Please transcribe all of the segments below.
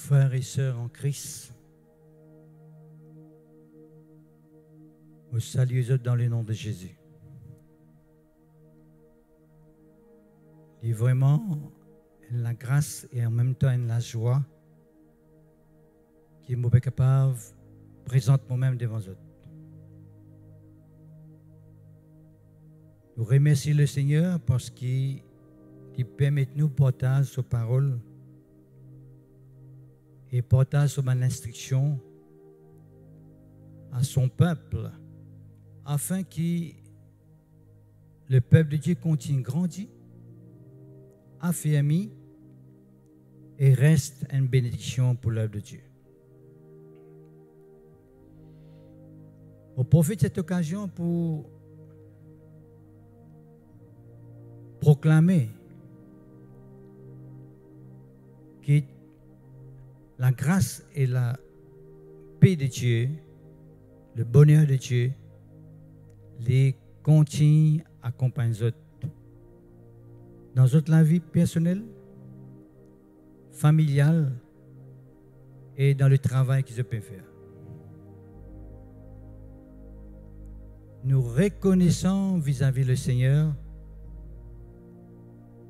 Frères et sœurs en Christ, vous saluez dans le nom de Jésus. Il y a vraiment la grâce et en même temps la joie qui me capable de présenter moi-même devant vous. Nous remercions le Seigneur parce qu'il permet de nous porter sa parole et porter son instruction à son peuple, afin que le peuple de Dieu continue de grandir, affermi et reste une bénédiction pour l'œuvre de Dieu. On profite de cette occasion pour proclamer que la grâce et la paix de Dieu, le bonheur de Dieu, les continuent à accompagner nous dans notre vie personnelle, familiale et dans le travail qu'ils peuvent faire. Nous reconnaissons vis-à-vis le Seigneur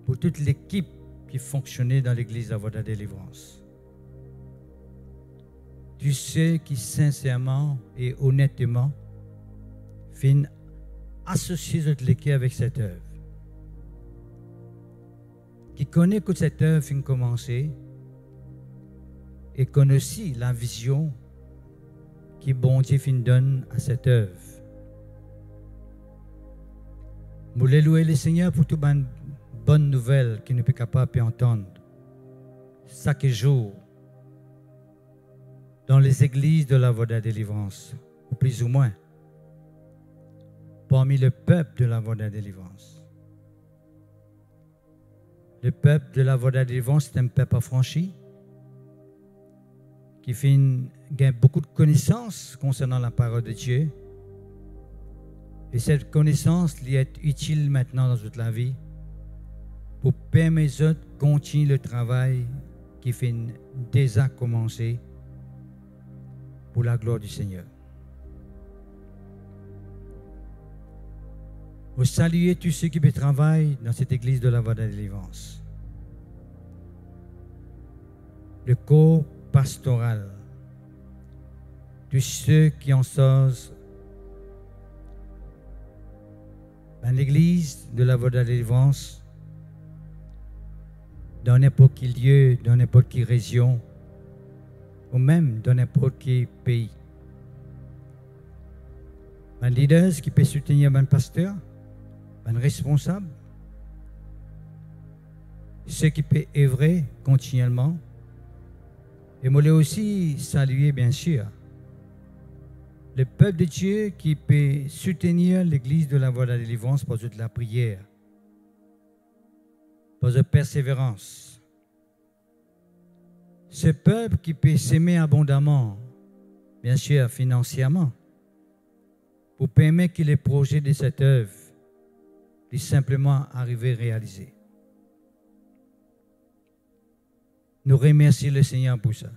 pour toute l'équipe qui fonctionnait dans l'église de la Voie de la Délivrance. Tu sais qui sincèrement et honnêtement fin associer notre l'équipe avec cette œuvre. Qui connaît que cette œuvre fin commencer et connaît aussi la vision qui bon Dieu fin donne à cette œuvre. Nous voulons louer le Seigneur pour toute bonne nouvelle qu'il nous est capable d'entendre chaque jour dans les églises de la Voie de la Délivrance, ou plus ou moins, parmi le peuple de la Voie de la Délivrance. Le peuple de la Voie de la Délivrance, c'est un peuple affranchi qui gagne beaucoup de connaissances concernant la parole de Dieu. Et cette connaissance lui est utile maintenant dans toute la vie pour permettre aux autres de continuer le travail qui fait déjà commencer pour la gloire du Seigneur. Vous saluez tous ceux qui travaillent dans cette église de la Voie de la Délivrance. Le corps pastoral, tous ceux qui en sortent dans l'église de la Voie de la Délivrance, dans n'importe quel lieu, dans n'importe quelle région, ou même dans n'importe quel pays. Un leader qui peut soutenir un pasteur, un responsable, ceux qui peuvent œuvrer continuellement. Et moi aussi saluer bien sûr le peuple de Dieu qui peut soutenir l'église de la Voie de la Délivrance par toute la prière, par la persévérance. Ce peuple qui peut s'aimer abondamment, bien sûr financièrement, pour permettre que les projets de cette œuvre puissent simplement arriver à réaliser. Nous remercions le Seigneur pour ça.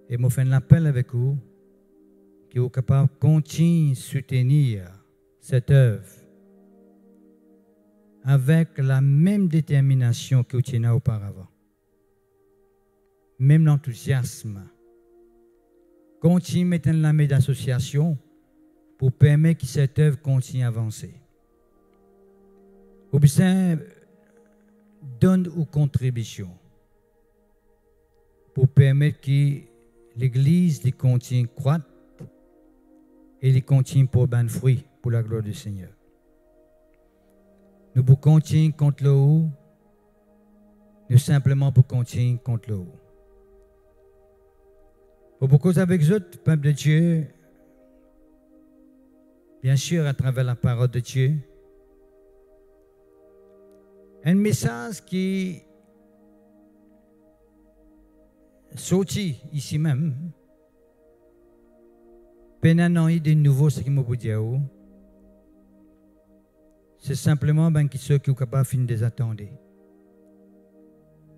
Et je fais un appel avec vous, qui est capable de continuer à soutenir cette œuvre avec la même détermination que vous tenez auparavant. Même l'enthousiasme. Continuez à mettre la main d'association pour permettre que cette œuvre continue à avancer. Vous besoin donne une contribution pour permettre que l'Église continue à croître et continue pour bon fruit pour la gloire du Seigneur. Nous pour continuer contre le haut, nous simplement pour continuer contre le haut. Pour beaucoup avec vous, peuple de Dieu, bien sûr à travers la parole de Dieu, un message qui sorti ici même, pénant de nouveau ce qui m'a dit, c'est simplement ceux qui sont capables de les attendre.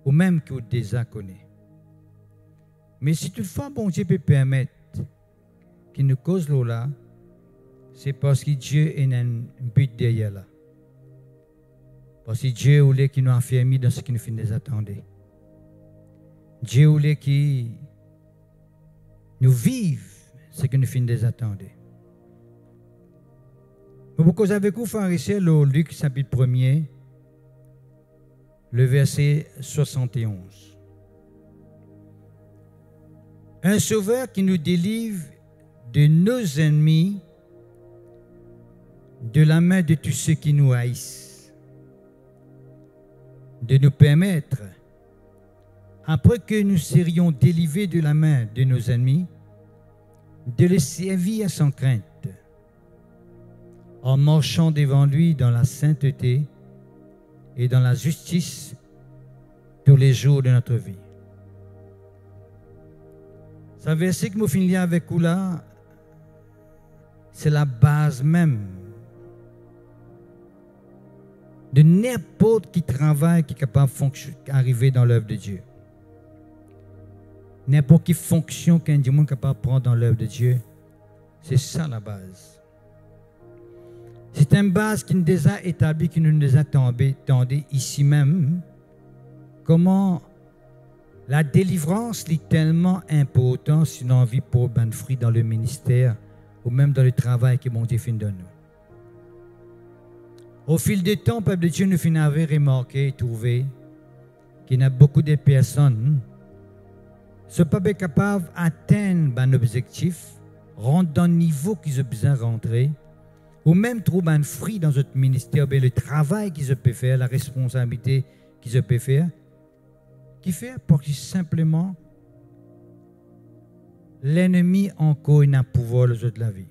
ou même que vous déjà connaissez. Mais si toutefois, bon Dieu peut permettre qu'il nous cause là, c'est parce que Dieu a un but derrière là. Parce que Dieu voulait qu'il nous affermisse dans ce qui nous fait nous attendre. Dieu voulait qu'il nous vive ce que nous fait nous attendre. Mais pour cause avec vous, pharisiens, le Luc chapitre 1er, le verset 71. Un sauveur qui nous délivre de nos ennemis, de la main de tous ceux qui nous haïssent, de nous permettre, après que nous serions délivrés de la main de nos ennemis, de les servir sans crainte, en marchant devant lui dans la sainteté et dans la justice tous les jours de notre vie. Ce verset que nous finissons avec vous là, c'est la base même de n'importe qui travail qui est capable d'arriver dans l'œuvre de Dieu. N'importe quelle fonction qu'un démon est capable de prendre dans l'œuvre de Dieu, c'est ça la base. C'est une base qui nous a établie, qui nous a tombé ici même. Comment la délivrance est tellement importante si on a envie pour ben fruit dans le ministère ou même dans le travail que mon Dieu fait de nous. Au fil du temps, le peuple de Dieu nous avait remarqué et trouvé qu'il y a beaucoup de personnes ce peuple est capable d'atteindre un objectif, rentrer dans le niveau qu'ils ont besoin de rentrer, ou même trouver un fruit dans notre ministère, le travail qu'ils peuvent faire, la responsabilité qu'ils peuvent faire, qui fait parce que simplement l'ennemi encore n'a pouvoir de la vie.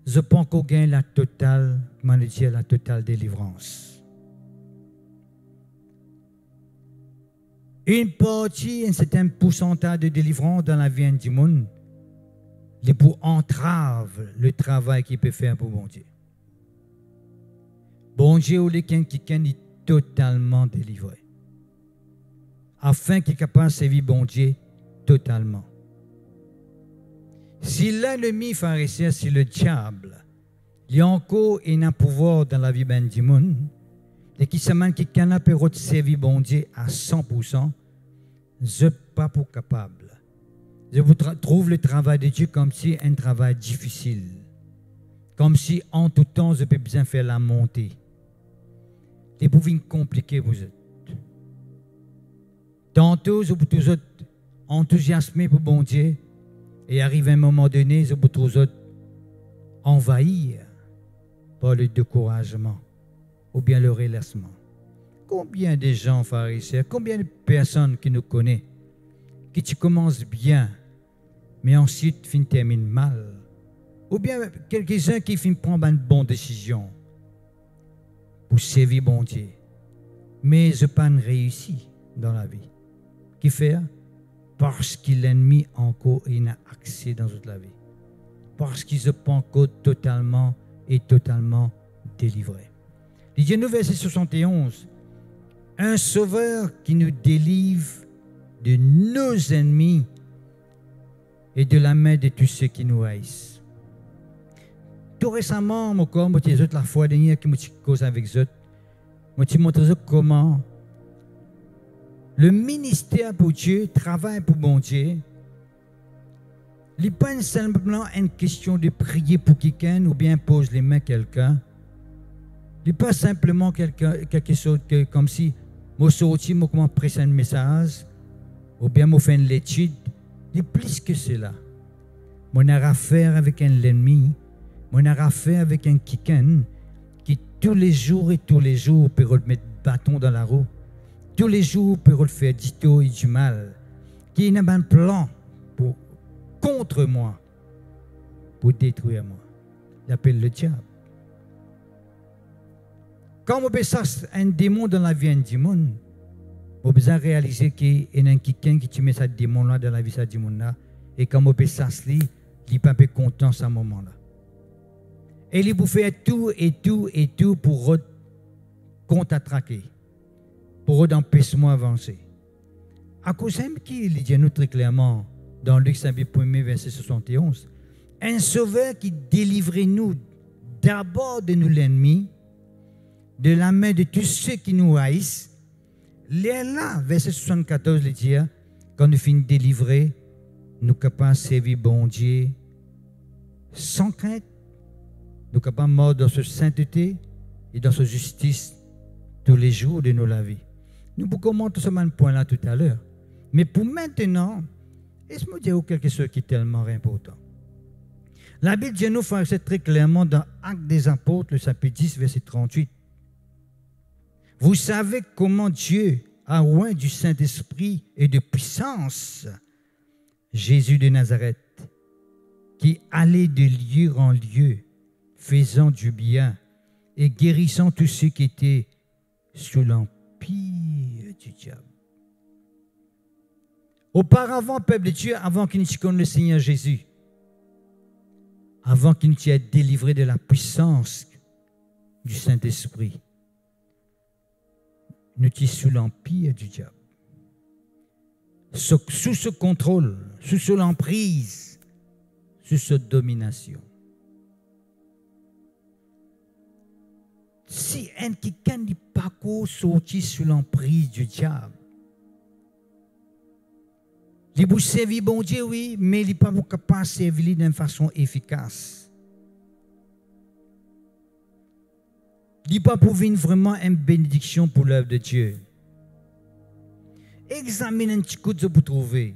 Je pense qu'on gagne la totale délivrance. Une partie, un certain pourcentage de délivrance dans la vie du monde, c'est pour entrave le travail qu'il peut faire pour bon Dieu. Bon Dieu, ou quelqu'un qui est totalement délivré, afin qu'il soit capable de servir bon Dieu totalement. Si l'ennemi pharisien, si le diable, il y a encore un pouvoir dans la vie du monde, et qui s'amène qui peut servir bon Dieu à 100%, je ne suis pas pour capable. Je trouve le travail de Dieu comme si un travail difficile. Comme si en tout temps, je peux bien faire la montée. Et pour vous compliquer, vous êtes. Tantôt, je peux tous enthousiasmer pour bon Dieu, et arrive un moment donné, je peux tous envahir par le découragement ou bien le relâchement. Combien de gens pharisiens, combien de personnes qui nous connaissent, qui tu commences bien, mais ensuite terminent mal, ou bien quelques-uns qui prennent une bonne décision pour servir bon Dieu, mais je n'ai pas réussi dans la vie. Qui fait? Parce que l'ennemi encore n'a accès dans toute la vie. Parce qu'ils ne sont pas encore totalement délivrés. Il dit nous, verset 71, un sauveur qui nous délivre de nos ennemis et de la main de tous ceux qui nous haïssent. Tout récemment, la fois dernière que je cause avec eux, je montre comment le ministère pour Dieu, travail pour bon Dieu, ce n'est pas simplement une question de prier pour quelqu'un ou bien poser les mains à quelqu'un. Ce n'est pas simplement quelque chose comme si je sorti, je presse un message ou bien je fais une étude. C'est plus que cela. On a affaire avec un ennemi, on a affaire avec un quelqu'un qui tous les jours peut remettre bâton dans la roue. Tous les jours peut faire du tort et du mal. Qui a un plan contre moi, pour détruire moi. Il appelle le diable. Quand on peut ça un démon dans la vie du monde, on peut réaliser qu'il y a quelqu'un qui met ce démon-là dans la vie du monde-là, et quand on peut ça, il n'est pas content à ce moment-là. Et il peut faire tout pour contre-attaquer. pour d'empêcher moi avancer. À cause de qui il dit nous très clairement dans Luc 1er verset 71, un sauveur qui délivrait nous d'abord de nous l'ennemi, de la main de tous ceux qui nous haïssent. Là, verset 74, il dit, quand nous finissons délivrer, nous sommes capables de servir bon Dieu sans crainte. Nous sommes capables de mordre dans sa sainteté et dans sa justice tous les jours de nos vie. Nous pouvons commenter ce point-là tout à l'heure. Mais pour maintenant, laisse-moi dire quelque chose qui est tellement important. La Bible dit nous fait très clairement dans Actes des Apôtres, le chapitre 10, verset 38. Vous savez comment Dieu a oint du Saint-Esprit et de puissance Jésus de Nazareth, qui allait de lieu en lieu, faisant du bien et guérissant tous ceux qui étaient sous l'empire du diable. Auparavant, peuple de Dieu, avant qu'il ne connaisse le Seigneur Jésus, avant qu'il ne soit délivré de la puissance du Saint-Esprit, nous étions sous l'empire du diable. Sous ce contrôle, sous ce l'emprise, sous cette domination. Si quelqu'un n'est pas sorti sous l'emprise du diable, il peut servir bon Dieu, oui, mais il n'est pas capable de servir d'une façon efficace. Il n'est pas pour venir vraiment une bénédiction pour l'œuvre de Dieu. Examine un petit coup de pour trouver.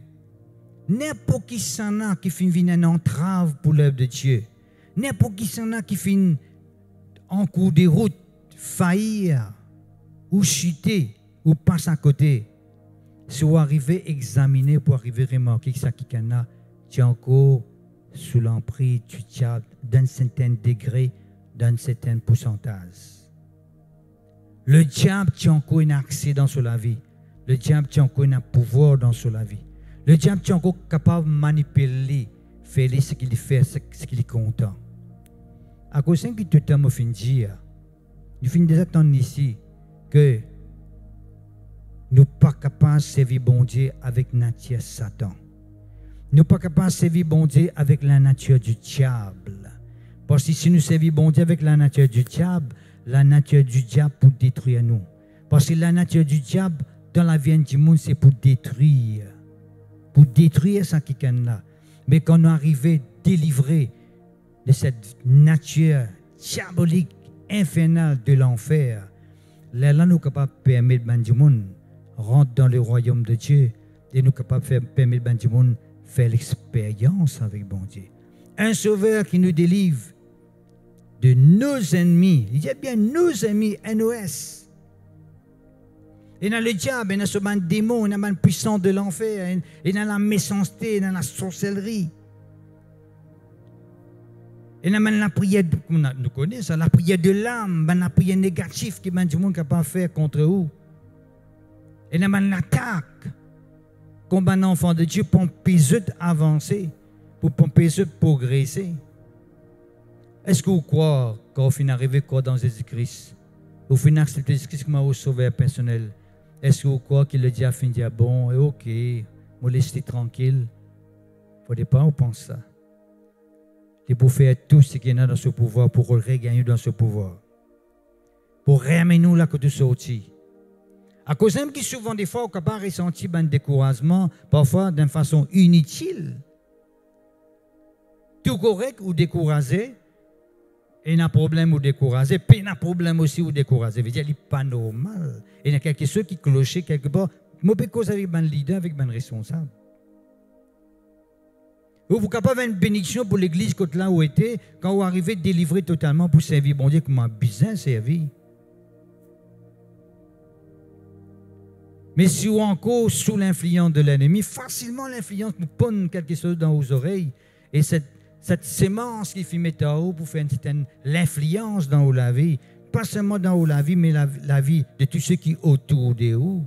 N'importe qui s'en a qui finit une entrave pour l'œuvre de Dieu. N'importe qui s'en a qui finit en cours de route, faillir, ou chuter, ou passe à côté. Si vous arrivez à examiner pour arriver à remarquer que ça qui est encore sous l'emprise du diable d'un certain degré, d'un certain pourcentage. Le diable tient encore un accès dans la vie. Le diable tient encore un pouvoir dans la vie. Le diable est encore capable de manipuler, faire ce qu'il fait, ce qu'il est content. À cause de ce que tout le temps me fait dire, nous finissons déjà attendre ici que nous ne sommes pas capables de servir bon Dieu avec la nature Satan. Nous ne sommes pas capables de servir bon Dieu avec la nature du diable. Parce que si nous servons bon Dieu avec la nature du diable pour détruire nous. Parce que la nature du diable dans la vie du monde, c'est pour détruire. Pour détruire ça qui est là. Mais quand nous arrivons à délivrer de cette nature diabolique, infernale de l'enfer, là nous sommes capables de permettre du monde rentrer dans le royaume de Dieu et nous sommes capables de permettre du monde faire l'expérience avec bon Dieu. Un sauveur qui nous délivre de nos ennemis. Il dit bien nos ennemis, NOS. Et dans le diable, il y a ce démon, il y a la puissance de l'enfer, il y a la méchanceté, il y a la sorcellerie. Il y a la prière, nous connaissons, la prière de l'âme, la prière négative que du monde est capable de faire contre vous. Il y a l'attaque comme un enfant de Dieu pour empêcher d'avancer, pour empêcher de progresser. Est-ce que vous croyez quand vous arrivez dans Jésus-Christ, vous finissez accepter Jésus-Christ comme un sauveur personnel? Est-ce que vous croyez qu'il le dit à fin de dire bon, et ok, vous laissez tranquille? Il ne faut pas penser ça. Il faut faire tout ce qu'il y a dans ce pouvoir pour regagner dans ce pouvoir. Pour ramener nous là que nous sortis. À cause même que souvent des fois, on peut pas ressentir un découragement, parfois d'une façon inutile. Tout correct ou découragé, et il y a un problème ou découragé, puis il y a un problème aussi ou découragé. Il n'est pas normal. Il y a quelque chose qui cloche quelque part. Je peux causer avec un leader, avec un responsable. Vous êtes capable d'avoir une bénédiction pour l'église là où vous êtes, quand vous arrivez à délivrer totalement pour servir bon Dieu comme un business servi. Mais si vous êtes encore sous l'influence de l'ennemi, facilement l'influence vous pond quelque chose dans vos oreilles. Et cette sémence qui fait mettre en haut pour faire une certaine l'influence dans la vie, pas seulement dans la vie, mais la vie de tous ceux qui sont autour de vous.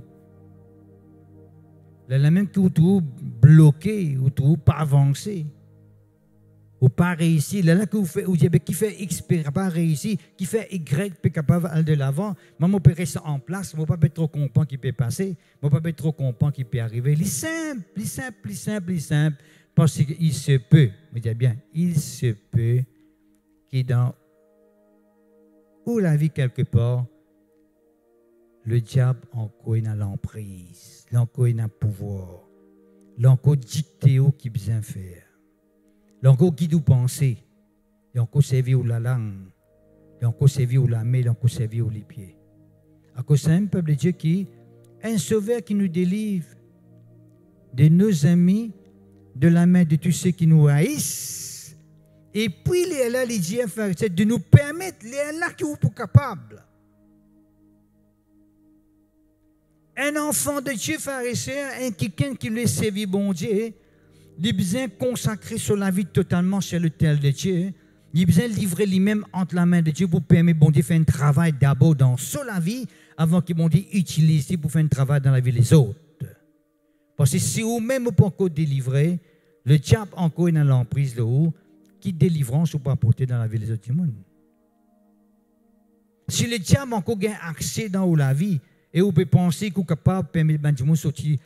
La même que vous trouvez bloqué, vous trouvez pas avancé. ou pas réussi, là que vous faites, ou qui fait X peut pas réussir, qui fait Y peut capable d'aller de l'avant, maman peut rester en place, moi pas être trop content qui peut passer, moi pas être trop content qui peut arriver. Il simple, il simple, il simple, il simple, parce qu'il se peut, vous dites bien, il se peut qu'il dans où la vie quelque part, le diable encore a l'emprise, encore a le pouvoir, encore dicté au qui besoin faire. L'encore guide ou penser, l'encore servi ou la langue, l'encore servi ou la main, l'encore servi ou les pieds. À cause d'un peuple de Dieu qui est un sauveur qui nous délivre de nos amis, de la main de tous ceux qui nous haïssent. Et puis, il est là, il dit, de nous permettre, il est là qui est capable. Un enfant de Dieu, pharisien, quelqu'un qui lui servi bon Dieu, il a besoin de consacrer sur la vie totalement sur l'autel de Dieu. Il a besoin de livrer lui-même entre la main de Dieu pour permettre bon Dieu de faire un travail d'abord dans la vie avant qu'il bon Dieu utilise pour faire un travail dans la vie des autres. Parce que si vous-même vous pas encore délivré, le diable encore est dans l'emprise de vous, qui délivrance ou pas apporter dans la vie des autres du monde. Si le diable encore a accès dans la vie, et vous pouvez penser qu'il est capable de permettre de sortir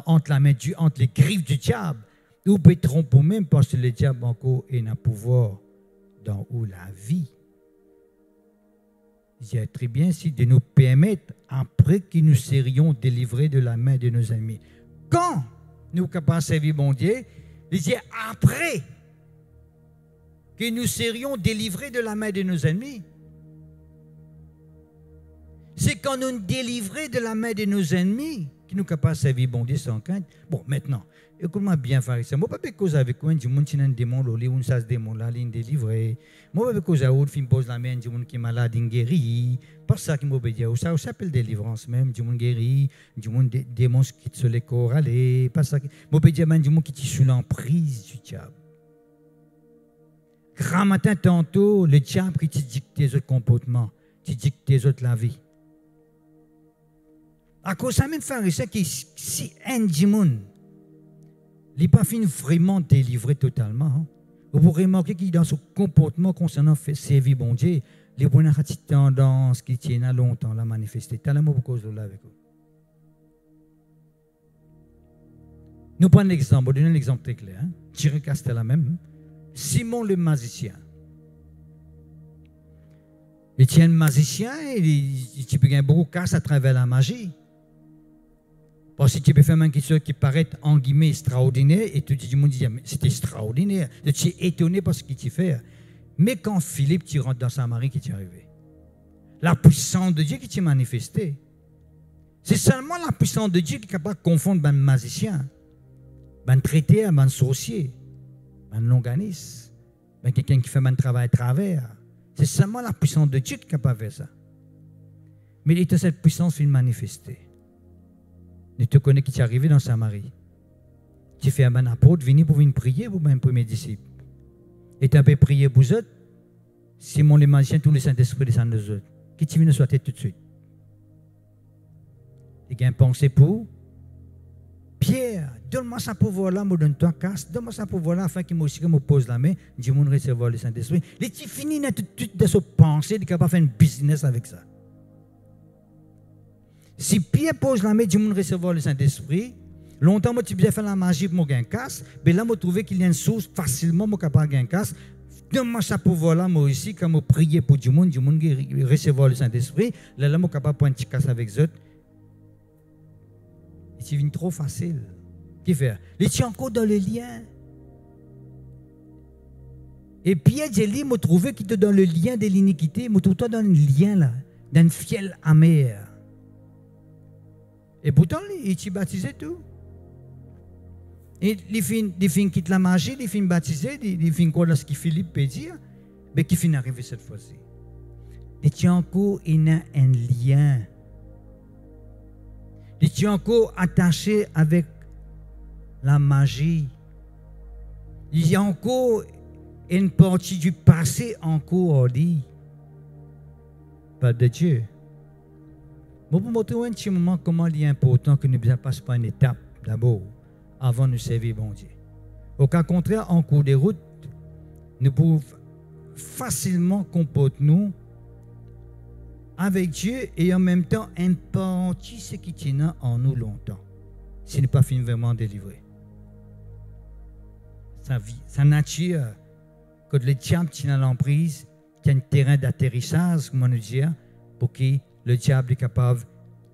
entre la main entre les griffes du diable. Vous pouvez tromper même parce que le diable encore est un pouvoir dans la vie. Il est très bien si de nous permettre, après que nous serions délivrés de la main de nos ennemis. Quand nous sommes capables de servir mon Dieu, il dit après que nous serions délivrés de la main de nos ennemis. C'est quand nous nous délivrons de la main de nos ennemis que nous sommes capables de servir bon Dieu sans crainte. Bon, maintenant, écoute-moi bien, frère. Moi, je ne peux pas causer avec vous, je suis un démon, un sas démon, là, il est délivré. Moi, je ne peux pas causer avec vous, je pose la main, je suis malade, il est guéri. Pas ça qui m'a dit, ça s'appelle délivrance même, je suis guéri, je suis démon qui quitte sur les corps, allez, pas ça. Moi, je peux dire, qui est sous l'emprise du diable. Grand matin, tantôt, le diable qui te dicte tes autres comportements, qui dicte tes autres la vie. À cause de ça, même pharisien qui si un démon, il n'est pas fini vraiment délivré totalement. Hein. Vous pourrez remarquer qu'il dans son comportement concernant servir bon Dieu, les bonnes tendances qui tiennent à longtemps la manifester. T'as la mot pour cause de là avec vous. Nous prenons l'exemple, donner un exemple très clair. Hein. Thierry Castella même. Simon le magicien. Il tient un magicien et tu peux gagner beaucoup de casse à travers la magie. Parce que tu peux faire quelque chose qui paraît en guillemets extraordinaire et tout le monde dit c'est extraordinaire. Tu es étonné par ce qu'il tu fait. Mais quand Philippe tu rentres dans Samarie, qui t'est arrivé? La puissance de Dieu qui t'est manifestée. C'est seulement la puissance de Dieu qui est capable de confondre un magicien, un traité, un sorcier, un longaniste, quelqu'un qui fait un travail à travers. C'est seulement la puissance de Dieu qui est capable de faire ça. Mais il était cette puissance qui est manifestée. Tu te connais qui t'est arrivé dans Samarie. Tu fais un apôtre, venir pour venir prier pour mes premiers disciples. Et tu as peu prié pour eux. Simon le magicien, tous les Saint-Esprit descendent de eux. Qui tu viens de souhaiter tout de suite? Tu as une pensée pour Pierre, donne-moi ça pouvoir-là, me donne-toi casse, donne-moi ça pouvoir-là afin qu'il me pose la main, je vais recevoir le Saint-Esprit. Et tu finis de se penser, tu es capable de faire un business avec ça. Si Pierre pose la main, je vais recevoir le Saint-Esprit. Longtemps, moi, tu peux faire la magie pour me gagner casse. Mais là, je trouve qu'il y a une source facilement, je suis capable de gagner casse. Donne-moi ça pouvoir-là, moi aussi, quand je prie pour du monde, je vais recevoir le Saint-Esprit. Là, je suis capable de prendre un petit casse avec eux. Et tu viens trop facile. Qu'est-ce qu'il fait? Il est encore dans le lien. Et Pierre, j'ai dit, je trouve qu'il est dans le lien de l'iniquité, je trouve dans le lien là, d'un fiel amer. Et pourtant, il s'est baptisé tout. Et les fins quittent la magie, les fins baptisés, les fins quoi ce que Philippe peut dire, mais qui finit arrivé cette fois-ci. Et tu encore il y a un lien. Et tu encore attaché avec la magie. Il y a encore une partie du passé encore dit. Pas de Dieu. Pour vous montrer un petit moment comment il est important que nous ne passions pas une étape d'abord avant de nous servir bon Dieu. Au cas contraire, en cours de route, nous pouvons facilement comporter nous avec Dieu et en même temps impartir ce qui tient en nous longtemps. Si n'est pas fini vraiment délivré. Sa nature, quand le diable tient l'emprise, qu'il y a un terrain d'atterrissage, comme on nous dit, pour que le diable est capable de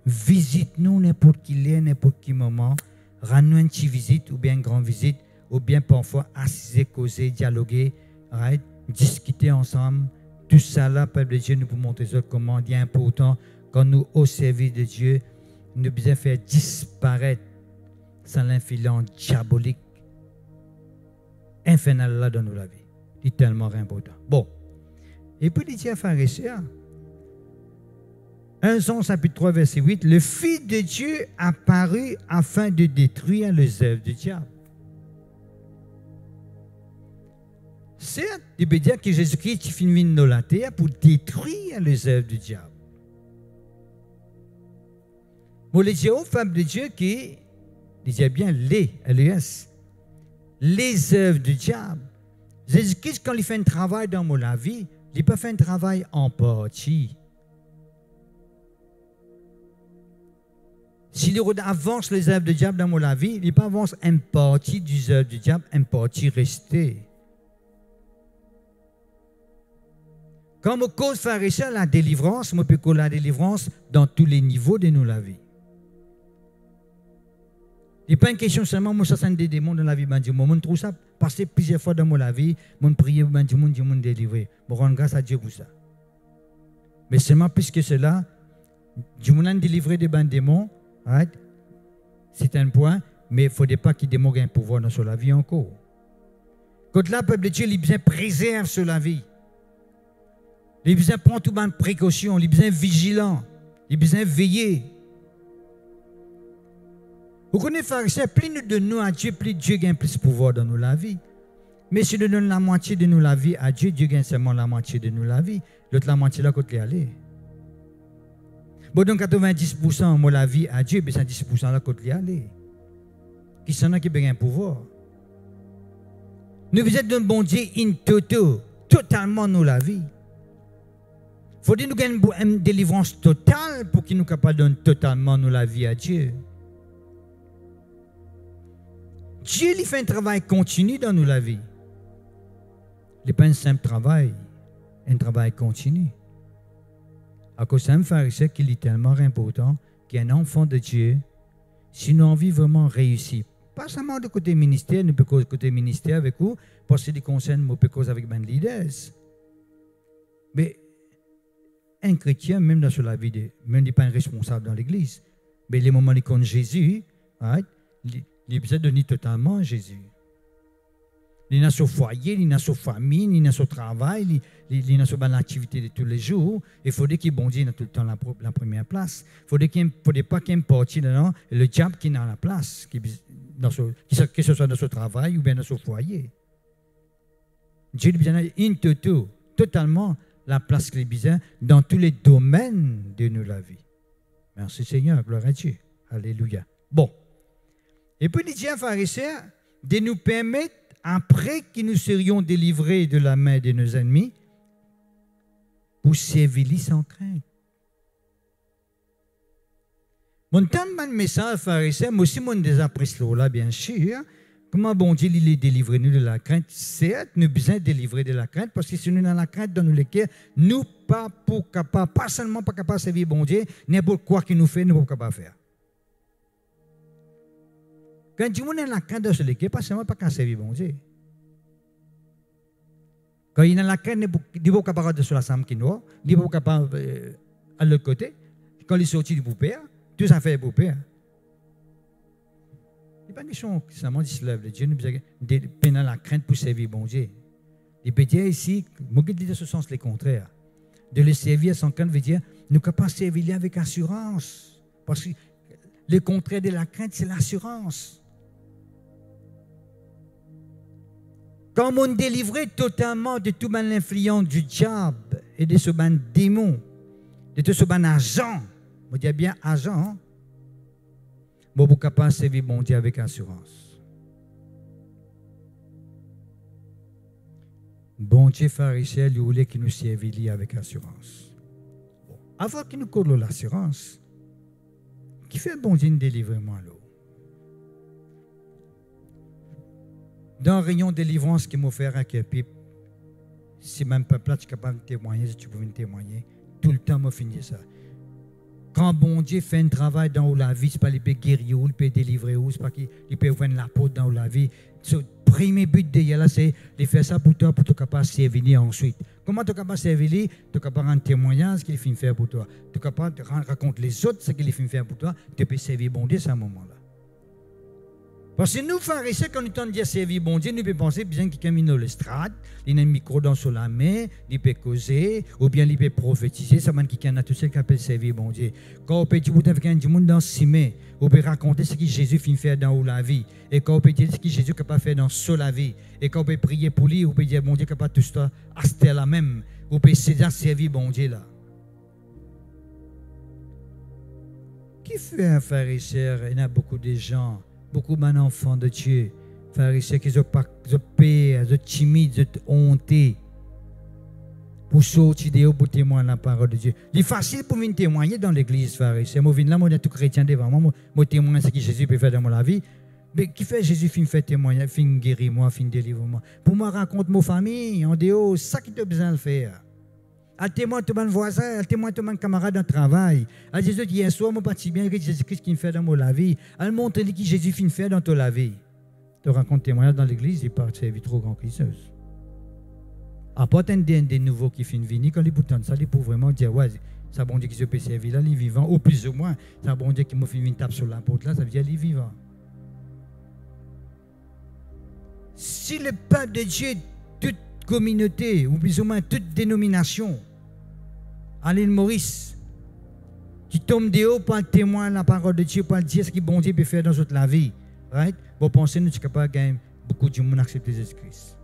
visiter nous n'importe qui lieu, n'importe quel moment, rendre nous une petite visite ou bien une grande visite, ou bien parfois assiser, causer, dialoguer, right? Discuter ensemble. Tout ça là, peuple de Dieu, nous pour montrer comment il est important quand nous au service de Dieu, nous devons faire disparaître sans l'influence diabolique infernale là dans nos vies. C'est tellement important. Bon. Et puis il dit à pharisiens, 1 Jean chapitre 3 verset 8, le Fils de Dieu apparut afin de détruire les œuvres du diable. Certes, il veut dire que Jésus-Christ est venu dans la terre pour détruire les œuvres du diable. Moi, je dis aux femmes de Dieu qui disait bien les œuvres du diable. Jésus-Christ, quand il fait un travail dans la vie, il n'a pas fait un travail en partie. S'il avance les œuvres du diable dans la vie, il n'a pas avancé une partie des œuvres du diable, une partie restée. Comme au cause pharisien, la délivrance, moi, je peux la délivrance dans tous les niveaux de la vie. Il n'est pas une question seulement, moi, ça, c'est des démons dans la vie. Ben, moi, je trouve ça passer plusieurs fois dans la vie, je prie, ben, Dieu me délivrer. Je rends grâce à Dieu pour ça. Mais seulement plus que cela, Dieu m'a délivré des démons, right? C'est un point, mais il ne faudrait pas qu'il démon ait un pouvoir dans la vie encore. Quand là, le peuple de Dieu, il a besoin de préserver sur la vie. Il a besoin de prendre toutes les précautions, il a besoin de vigilant, il a besoin de veiller. Vous connaissez, pharisiens, plus nous donnons à Dieu, plus Dieu gagne plus de pouvoir dans nos vie. Mais si nous donnons la moitié de nous la vie à Dieu, Dieu gagne seulement la moitié de nous la vie. L'autre la moitié là, côté aller. Bon, donc 90% de la vie à Dieu, mais 10% là, côté aller. Qui sont là qui gagne un pouvoir. Nous vous êtes d'un bon Dieu in toto, totalement nous la vie. Il faut que nous gagnions une délivrance totale pour qu'il nous capable de donner totalement nous la vie à Dieu. Dieu lui fait un travail continu dans nous la vie. Ce n'est pas un simple travail, un travail continu. À cause d'un pharisien qui est tellement important, qui est un enfant de Dieu, si nous avons vraiment réussi, pas seulement de côté ministère, nous pouvons côté ministère avec vous, parce que des conseils, nous pouvons avec les leaders. Mais un chrétien, même dans la vie, même n'est pas un responsable dans l'église, mais les moments où il compte Jésus, right, il besoin de donner totalement à Jésus. Il est dans son foyer, il est dans sa famille, il est dans son travail, il est dans son activité de tous les jours. Il faudrait qu'il bon Dieu dans tout le temps la première place. Il ne faudrait pas qu'il y ait une partie dedans, le diable qui est dans la place, que ce soit dans son travail ou bien dans son foyer. Dieu a besoin de totalement la place qu'il a besoin dans tous les domaines de la vie. Merci Seigneur, gloire à Dieu. Alléluia. Bon. Et puis il dit à pharisiens de nous permettre, après que nous serions délivrés de la main de nos ennemis, pour servir sans crainte. Mon temps de message pharisien, moi aussi, mon désapprécie là, bien sûr. Comment bon Dieu il est délivré nous de la crainte? Certes, nous besoin délivré de la crainte, parce que si nous dans la crainte dans nous lesquels, nous pas seulement pas capable de servir bon Dieu, n'importe quoi qu'il nous fait, nous ne pouvons pas faire. Quand Dieu est dans la crainte de ce lesquels, pas seulement pas capable de servir bon Dieu. Quand il est dans la crainte, il n'est pas capable de se la samedi qui noir, il n'est pas capable à l'autre côté. Quand il est sorti du beau-père, tout ça fait beau-père. Il n'y a pas de question qui seulement dit se lève. Dieu nous a dans la crainte pour servir bon Dieu. Il peut dire ici, moi je dis dans ce sens le contraire. De le servir sans crainte veut dire nous ne pouvons pas servir avec assurance. Parce que le contraire de la crainte, c'est l'assurance. Quand on est délivré totalement de toute l'influence du diable et de ce démon, de tout ce agent, on dit bien agent, hein? Bon, vous êtes capable de servir bon Dieu avec assurance. Bon Dieu pharisien, il voulait qu'il nous servît avec assurance. Bon. Avant qu'il nous colle l'assurance, qui fait bon Dieu délivrement là? Dans le rayon de délivrance qui m'a fait à Kerpip, si même peuple là, tu es capable de témoigner, si tu peux témoigner, tout le temps, m'a fini ça. Quand bon Dieu fait un travail dans la vie, c'est pas qu'il peut guérir ou il peut délivrer ou c'est pas qu'il peut ouvrir la porte dans la vie. Le premier but de là, c'est de faire ça pour toi, pour te capable de servir ensuite. Comment tu es capable de servir? Tu es capable de rendre témoignage ce qu'il fait faire pour toi. Tu es capable de raconter les autres ce qu'il fait faire pour toi. Tu peux servir bon Dieu à ce moment-là. Parce que nous, pharisiens, quand nous entendons dire servir bon Dieu, nous pouvons penser bien qu'il y a quelqu'un dans l'estrade, il a un micro dans sur la main, il peut causer, ou bien il peut prophétiser, ça veut dire qu'il y a tout ce qu'on appelle servir bon Dieu. Quand on peut dire avec un monde dans ce mains, on peut raconter ce que Jésus fait faire dans la vie, et quand on peut dire ce que Jésus est capable de faire dans la vie, et quand on peut prier pour lui, on peut dire bon Dieu est capable de tout ça, à ce là même, on peut servir bon Dieu là. Qui fait un pharisien? Il y a beaucoup de gens. Beaucoup d'enfants de Dieu, pharisiens qui sont pires, sont timides, sont hontés pour sortir de haut pour témoigner la parole de Dieu. Il est facile pour venir témoigner dans l'église pharisien. Moi, je viens là, moi, je suis tout chrétien devant moi, moi, témoigne ce que Jésus peut faire dans ma vie. Mais qui fait Jésus fin fait témoigner, fin guérir moi, fin délivrer moi. Pour moi, raconte ma famille, en dehors, c'est ça qui tu as besoin de faire. À témoin de mon voisin, à témoin de mon camarade de travail. À Jésus dit, hier soir, moi, pas si bien que Jésus-Christ qui me fait dans ma vie. À montrer qui Jésus finit faire dans ta vie. Tu racontes témoignage dans l'église, il part servir trop grand Christeuse. Apporte un des nouveaux qui finit venir, quand les boutons de ça, il peut vraiment dire, ouais, c'est bon Dieu qui se peut servir là, il est vivant, ou plus ou moins, c'est bon Dieu qui m'a fait une tape sur la porte là, ça veut dire qu'il est vivant. Si le peuple de Dieu, toute communauté, ou plus ou moins toute dénomination, à l'île Maurice, qui tombe de haut pour le témoin de la parole de Dieu, pour le dire ce que bon Dieu peut faire dans toute la vie, right? Vous pensez que nous sommes capables de gagner beaucoup de monde accepter Jésus-Christ.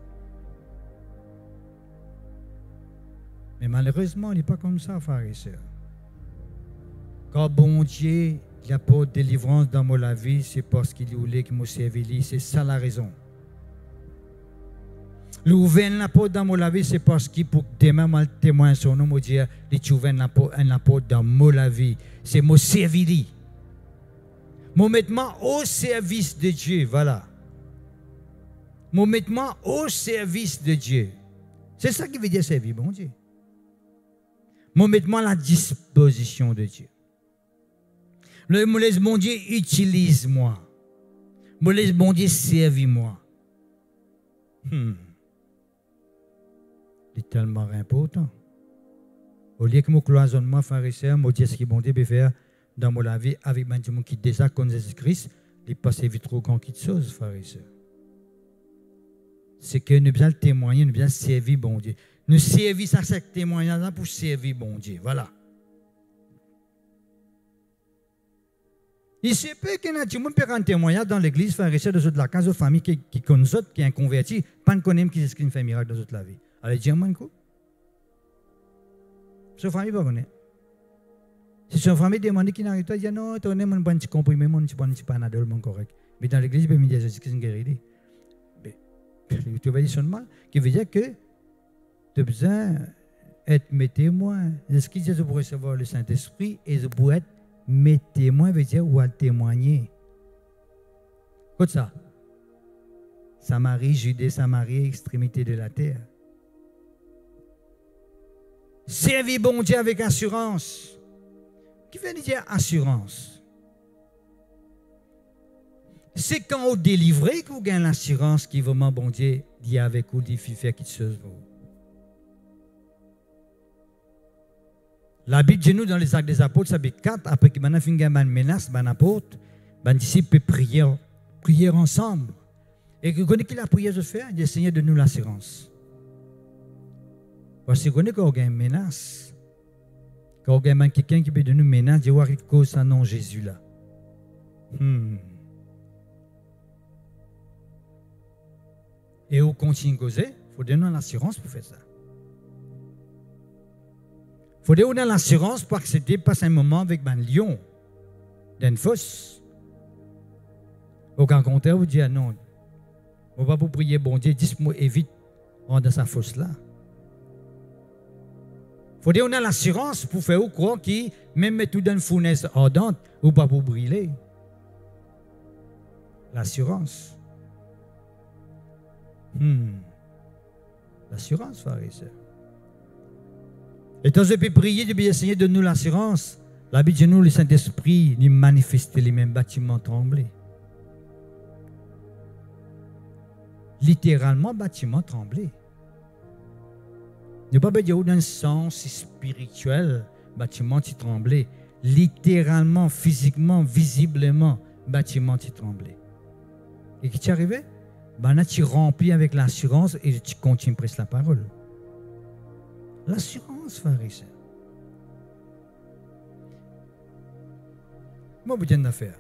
Mais malheureusement, il n'est pas comme ça, frères et sœurs. Quand bon Dieu il apporte délivrance dans ma vie, c'est parce qu'il voulait qu'il me serve. C'est ça la raison. L'ouvrir la porte dans ma vie, c'est parce qu'il pour demain mal témoin son nom, me dire, tu ouvres la porte dans ma vie. C'est mon servir. Mon mettement au service de Dieu, voilà. Mon mettement au service de Dieu. C'est ça qui veut dire servir, bon Dieu. Mon mettement à la disposition de Dieu. Le laisse bon Dieu utilise-moi. Me laisse bon Dieu servis-moi. C'est tellement important. Au lieu que mon cloisonnement pharisien, me dire ce que bon Dieu peut faire dans ma vie avec des gens qui déjà connaissent Jésus-Christ, il passe vite trop grand qui de choses, pharisien. C'est que nous devons témoigner, nous devons servir bon Dieu. Nous servir à ce témoignage pour servir bon Dieu. Voilà. Il se peut qu'il y ait des gens qui peuvent témoigner dans l'église, pharisien de la case de famille qui connaissent, qui est converti, pas de connaître qui fait un miracle dans toute la vie. Allez, dis-moi un coup. Sa famille ne connaît pas. Si sa famille demande qui n'arrive pas, il dit non, tu as un petit comprimé, tu as un petit panadol, correct. Mais dans l'église, il peut me dire Jésus-Christ est guéri. Tu vas dire seulement, qui veut dire que tu as besoin d'être mes témoins. Est-ce que Jésus pour recevoir le Saint-Esprit et je pour être mes témoins, veut dire ou à témoigner. Écoute ça. Samarie, Judée, Samarie, extrémité de la terre. Servir bon Dieu avec assurance. Qui veut dire assurance? C'est quand vous délivrez que vous gagnez l'assurance qui vraiment bon Dieu dit avec vous, dit faire quelque chose pour vous. La Bible dit nous dans les actes des apôtres, ça fait 4, après que maintenant fin une menace, les apôtres, les disciples peuvent prier ensemble. Et que vous connaissez qui la prière de faire, dit Seigneur, donne-nous l'assurance. Parce que vous connaissez quand vous avez une menace, quand vous avez quelqu'un qui peut donner une menace, dit voir quelque chose à nom Jésus là. Et vous continuez à causer, il faut donner l'assurance pour faire ça. Il faut donner l'assurance pour accepter de passer un moment avec un lion d'une fosse. Au contraire, vous dites non, on va pas prier bon Dieu, dis-moi évite dans sa fosse là. Il faut dire qu'on a l'assurance pour faire croire qu'il même met tout dans une fournaise ardente ou pas pour brûler. L'assurance. L'assurance, frères et sœurs. Et quand je peux prier, je peux essayer de nous l'assurance. La Bible de nous, le Saint-Esprit, nous manifester les mêmes bâtiments tremblés. Littéralement, bâtiment tremblé. Ne pas dire dans un sens spirituel, bâtiment qui tremblé. Littéralement, physiquement, visiblement, bâtiment qui tremblé. Et qui t'est arrivé? Ben, tu remplis avec l'assurance et tu continues presque la parole. L'assurance, frère et sœur. Moi, je vous dis une affaire.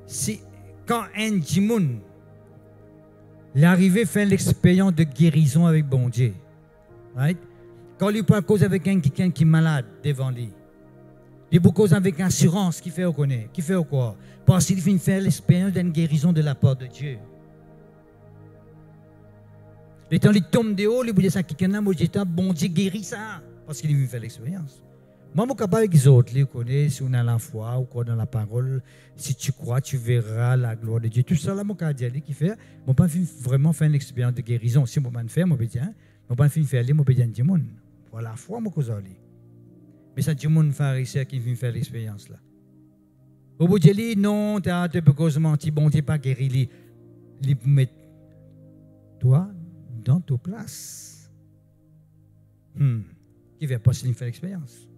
Si, quand un Jimoun, l'arrivée fait l'expérience de guérison avec bon Dieu, right? Quand il peut cause avec quelqu'un qui est malade devant lui, il peut cause avec assurance qui fait reconnaître, qui fait quoi? Parce qu'il finit faire l'expérience d'une guérison de la part de Dieu. Et quand il tombe de haut, il peut dire ça quelqu'un là, moi je dis bon Dieu guérit ça, parce qu'il vient faire l'expérience. Moi, je suis capable avec les autres, les connaître, si on a la foi ou quoi dans la parole, si tu crois, tu verras la gloire de Dieu. Tout ça, là, mon cas dit qui fait, je pas vraiment faire une expérience de guérison. Si je ne fais pas, je ne pas faire, je peux dire du monde. Pour la foi, je peux dire. Mais c'est du monde pharisien qui vient faire l'expérience là. Au bout de lui, non, tu as cause menti, bon Dieu pas guéri, il met toi dans ta place. Qui va passer une faire l'expérience.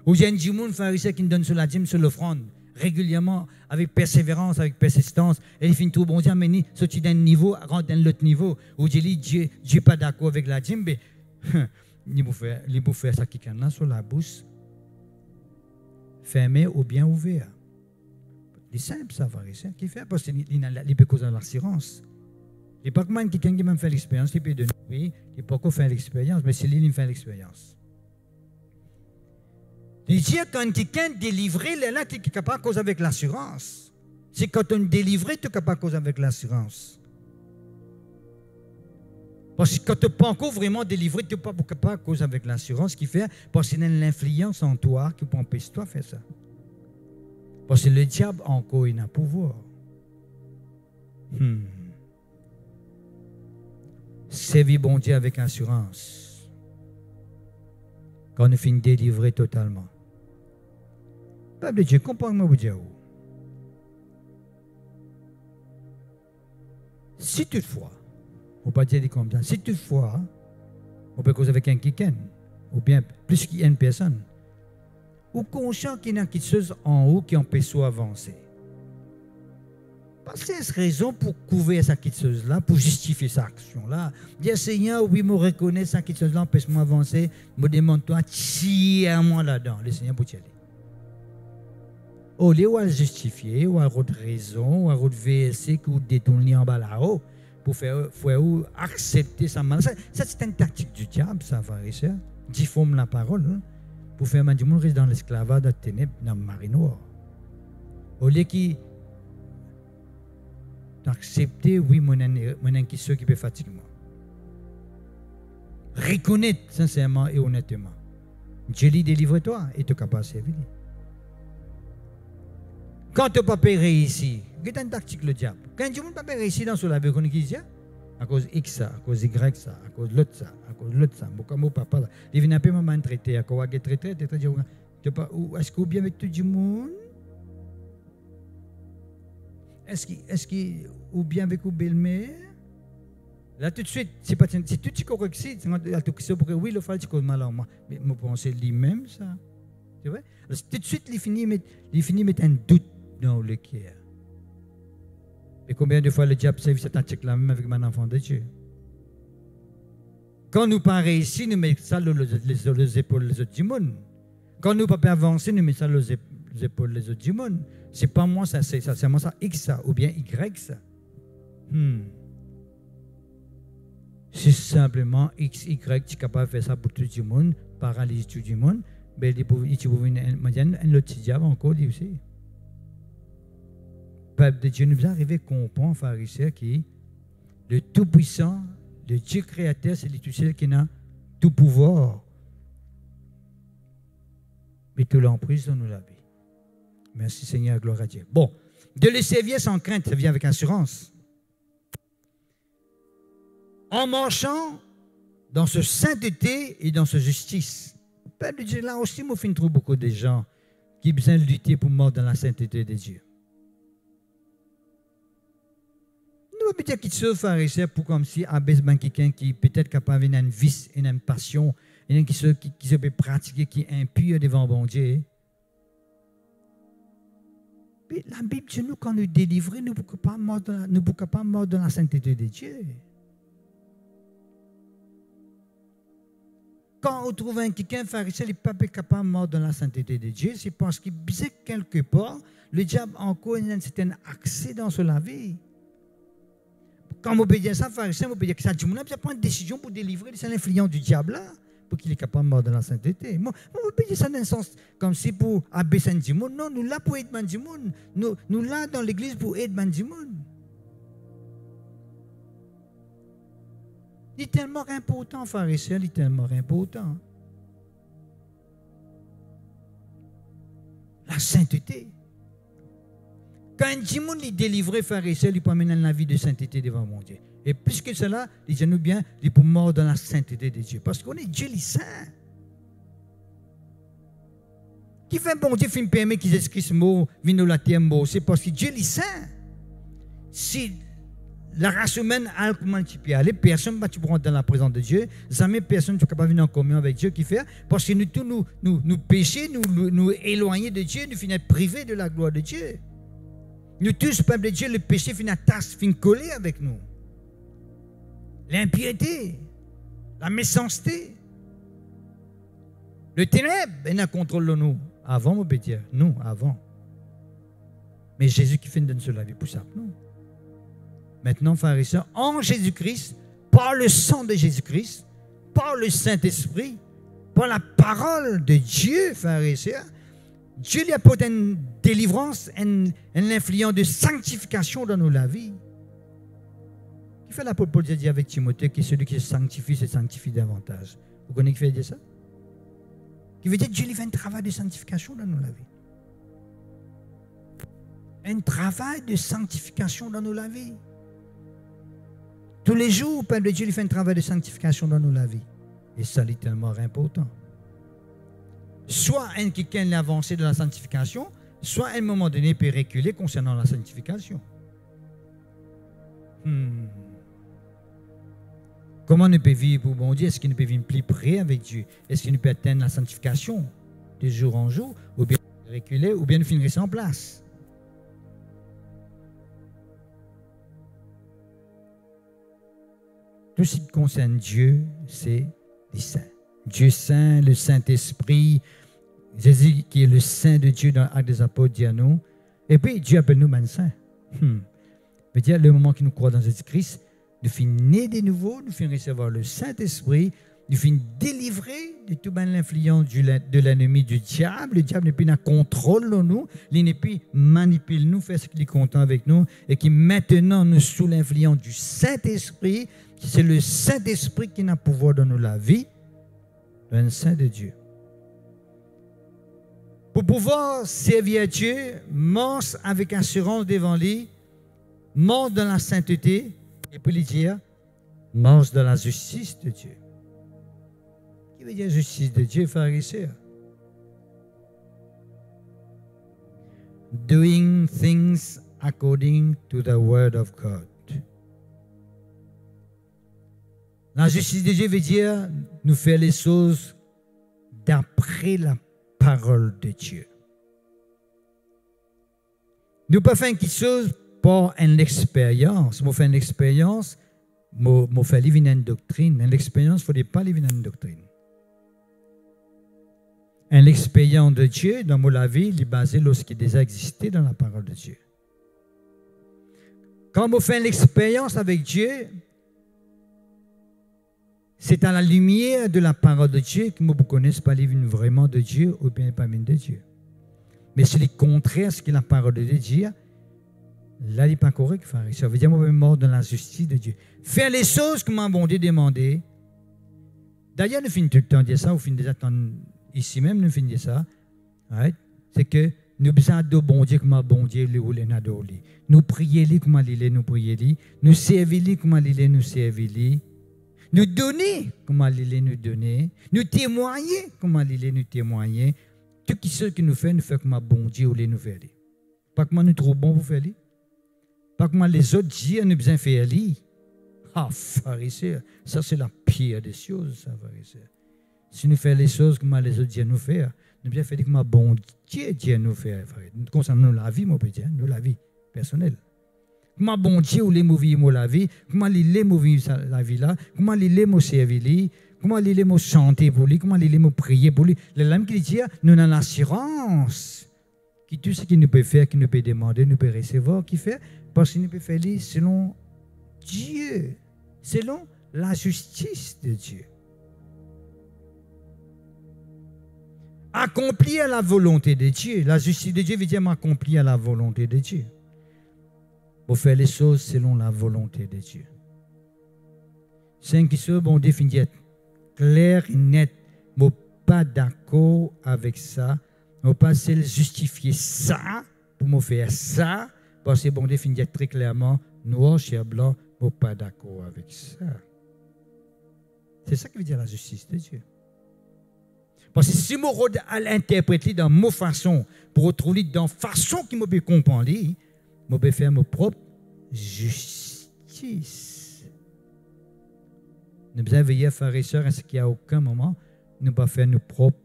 Ou j'ai un djimoun pharisien qui me donne sur la dîme, sur l'offrande, régulièrement, avec persévérance, avec persistance, et il finit tout bon Dieu, mais sorti d'un niveau, rentre dans l'autre niveau. Ou j'ai dit, Dieu n'est pas d'accord avec la dîme, mais il peut faire ça qui est sur la bouche, fermée ou bien ouverte. C'est simple, ça, pharisien, qui fait, parce qu'il peut causer l'assurance. Il n'y a pas que quelqu'un qui m'a fait l'expérience, il peut donner, oui, il ne peut pas faire l'expérience, mais c'est lui qui fait l'expérience. Il dit quand quelqu'un est délivré, là, tu es capable de causer avec l'assurance. C'est quand on est délivré, tu es capable de causer avec l'assurance. Parce que quand tu n'es pas encore vraiment délivré, tu n'es pas capable de causer avec l'assurance qui fait, parce qu'il y a l'influence en toi qui peut empêcher toi de faire ça. Parce que le diable encore, il a pouvoir. Servir bon Dieu avec assurance. Quand on finit délivré totalement. Peuple de Dieu, comprends-moi vous dire. Si toutefois, on ne peut pas dire comme ça, si toutefois, on peut causer avec un quelqu'un, ou bien plus qu'une personne, ou conscient qu'il y a quelque chose en haut qui empêche d'avancer. Parce que c'est raison pour couvrir cette petite chose-là, pour justifier cette action-là. Dire Seigneur, oui, me reconnaît cette petite chose-là, empêche-moi d'avancer, me demande-toi, tire-moi là-dedans. Le Seigneur pour t'y aller. Au lieu de justifier, ou à autre raison, ou à autre verset que vous détournez en bas là-haut, pour faire accepter sa mal. Ça, c'est une tactique du diable, ça, frère et sœur. Difforme la parole, hein, pour faire du monde reste dans l'esclavage, dans les ténèbres, dans le marée noire. Au lieu qu'il accepter, oui, mon question qui peut fatiguer moi. Reconnaître sincèrement et honnêtement. Dieu lui délivre-toi et tu es capable de servir. Quand tu n'as pas réussi, c'est une tactique le diable. Quand tu n'as pas réussi dans ce la vie, on dit à cause X ça, à cause Y ça, à cause l'autre ça, à cause l'autre ça. Bon, comme papa là, il vient un peu maman traiter, à cause de traiter, est-ce que vous bien avec tout le monde? Est-ce qu'il ou bien avec vous belle-mère? Là tout de suite, c'est tout ce qu'on réussit, c'est pour que oui, le fait c'est mal à moi. Mais je pense lui-même ça. C'est vrai? Alors, tout de suite, il finit de mettre un doute dans le cœur. Et combien de fois le diable s'est vu cette tactique là même avec mon enfant de Dieu? Quand nous pas réussi, nous mettons ça les épaules des autres du monde. Quand nous pas avancer, nous mettons ça les épaules des autres du monde. C'est pas moi ça, c'est moi ça X ça ou bien Y ça. C'est simplement X, Y, tu es capable de faire ça pour tout le monde, paralyser tout le monde, mais il peut un autre diable encore aussi. Le peuple de Dieu nous est arrivé à comprendre, pharisiens, que le Tout-Puissant Le Dieu créateur, c'est lui tout seul qui a tout pouvoir. Et tout l'emprise dans nos la vie. Merci Seigneur, gloire à Dieu. Bon, de le servir sans crainte, ça vient avec assurance. En marchant dans ce sainteté et dans ce justice. Père de Dieu, là aussi, moi, je trouve beaucoup de gens qui ont besoin de lutter pour mort dans la sainteté de Dieu. Nous ne pouvons pas dire qu'ils se pharisiens pour comme si abaisse quelqu'un qui peut-être capable d'une vice, une passion, qui se peut pratiquer, qui est impur devant bon Dieu. Mais la Bible dit nous, quand nous délivrons, nous ne pouvons pas mordre dans la sainteté de Dieu. Quand on trouve quelqu'un pharisien, il n'est pas capable de mordre dans la sainteté de Dieu, c'est parce qu'il sait quelque part, le diable a encore un certain accès dans la vie. Quand on peut dire ça, pharisien, on peut dire que ça, tout le monde a pris une décision pour délivrer l'influence du diable là, pour qu'il est capable de mordre dans la sainteté. Moi, on peut dire ça dans un sens comme si pour abaisser du monde. Non, nous là pour aider du monde. Nous là dans l'église pour aider du monde. Il est tellement important, pharisien, il est tellement important. La sainteté. Quand un démon est délivré, pharisien, il peut amener la vie de sainteté devant mon Dieu. Et plus que cela, disons-nous bien, il peut mordre dans la sainteté de Dieu. Parce qu'on est Dieu, il est saint. Qui fait bon Dieu, il permet qu'ils écrivent ce mot, vino la terre mot, c'est parce que Dieu, il est saint. Si la race humaine a comment tu peux aller, personne ne va rentrer dans la présence de Dieu, jamais personne n'est capable de venir en communion avec Dieu qui fait, parce que nous tous nous péchons, nous éloigner de Dieu, nous finissons privés de la gloire de Dieu. Nous tous, peuple de Dieu, le péché finit tasse, finit collé avec nous. L'impiété, la méchanceté, le ténèbre, il a contrôle de nous. Avant, on peut dire, nous, avant. Mais Jésus qui fait donner cela vie pour ça, non. Maintenant, frères et sœurs, en Jésus-Christ, par le sang de Jésus-Christ, par le Saint-Esprit, par la parole de Dieu, frères et sœurs, Dieu lui apporte une délivrance, une influence de sanctification dans nos vies. Qui fait l'apôtre Paul dit avec Timothée que celui qui se sanctifie davantage. Vous connaissez qui veut dire ça? Qui veut dire que Dieu lui fait un travail de sanctification dans nos vies. Un travail de sanctification dans nos vies. Tous les jours, le Père de Dieu lui fait un travail de sanctification dans nos vies. Et ça, c'est tellement important. Soit quelqu'un l'a avancé dans la sanctification, soit à un moment donné, il peut reculer concernant la sanctification. Comment on peut vivre pour bon Dieu? Est-ce qu'il ne peut vivre plus près avec Dieu? Est-ce qu'il ne peut atteindre la sanctification de jour en jour? Ou bien reculer, ou bien nous finir sans place? Tout ce qui concerne Dieu, c'est les saints. Dieu saint, le Saint-Esprit, Jésus qui est le Saint de Dieu dans l'Acte des Apôtres, dit à nous. Et puis Dieu appelle nous man saints. veut dire le moment que nous croyons dans Jésus-Christ, nous finissons nés de nouveau, nous finissons recevoir le Saint-Esprit, nous finissons délivrés de toute l'influence de l'ennemi du diable. Le diable n'est plus dans contrôle de nous, il n'est plus manipule nous, fait ce qu'il est content avec nous, et qui maintenant nous sous l'influence du Saint-Esprit. C'est le Saint-Esprit qui a pouvoir dans nous la vie, un Saint de Dieu. Pour pouvoir servir Dieu, marche avec assurance devant lui, marche dans la sainteté, et puis lui dire, marche dans la justice de Dieu. Qui veut dire justice de Dieu, frères et sœurs? Doing things according to the word of God. La justice de Dieu veut dire nous faire les choses d'après la parole de Dieu. Nous ne pouvons pas faire quelque chose par une expérience. Moi, faire une expérience, moi, faire vivre une doctrine. Une expérience, il ne faut pas vivre une doctrine. Une expérience de Dieu, dans la vie, il est basé sur ce qui déjà existé dans la parole de Dieu. Quand on fait une expérience avec Dieu, c'est à la lumière de la parole de Dieu que vous connaissez pas les vignes vraiment de Dieu ou bien pas de Dieu. Mais c'est le contraire ce que la parole de Dieu dit. Là, il n'est pas correct, frère. Ça veut dire que je suis mort dans la justice de Dieu. Faire les choses que m'a bon Dieu demandé. D'ailleurs, nous finissons tout le temps de dire ça, ou finissons d'attendre ici même, nous finissons de dire ça. Right? C'est que nous besoin de bon Dieu comme bon Dieu le ou n'adoli. Nous prier lui comme il nous prier lui. Nous servir lui comme il nous servir lui. Nous donner comme il nous donner. Nous témoigner comme il nous témoigner. Tout ce que nous fait comme bon Dieu ou nous faire. Pas comment nous trop bon pour faire lui. Pas comment les autres dieux nous besoin faire lui. Ah, pharisien, ça c'est la pire des choses, ça, pharisien. Si nous faisons les choses comme les autres dieux nous font, nous bien faire comme bon Dieu nous fait. Nous concernons la vie, mon petit, nous la vie personnelle. Comment bon Dieu ou les mauvais mots la vie, comment les mauvais la vie là, comment les mots servir, comment les mots chanter pour lui, comment les mots prier pour lui. Les lames qui disent, nous avons l'assurance que tout ce qu'il nous peut faire, qu'il nous peut demander, nous peut recevoir, qu'il fait, parce qu'il nous peut faire selon Dieu, selon la justice de Dieu. Accomplir la volonté de Dieu. La justice de Dieu veut dire accomplir la volonté de Dieu. Pour faire les choses selon la volonté de Dieu. C'est qui soit bon défini clair et net. Je ne suis pas d'accord avec ça. Je ne pas justifier ça pour me faire ça. Parce que bon défini très clairement, noir, chair, blanc, je ne suis pas d'accord avec ça. C'est ça qui veut dire la justice de Dieu. Parce que si je l'interprète dans ma façon, pour retrouver dans la façon qui me peut comprendre, je peux faire ma propre justice. Nous devons veiller, frères et sœurs, à ce qu'il n'y a aucun moment, nous ne pas faire nos propres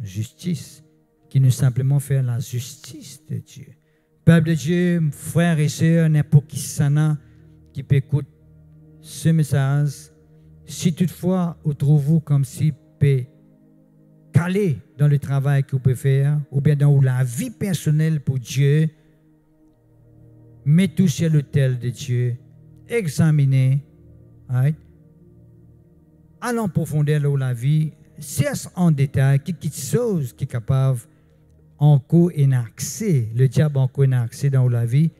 justice, qui nous simplement faire la justice de Dieu. Peuple de Dieu, frères et sœurs, n'importe qui s'en qui peut écouter ce message, si toutefois vous trouvez comme si peut caler dans le travail que vous pouvez faire, ou bien dans la vie personnelle pour Dieu, mettez sur l'autel de Dieu, examinez, right? Allons en profondeur dans la vie, cherche en détail quelque chose qui est capable encore un accès, le diable encore un accès dans la vie,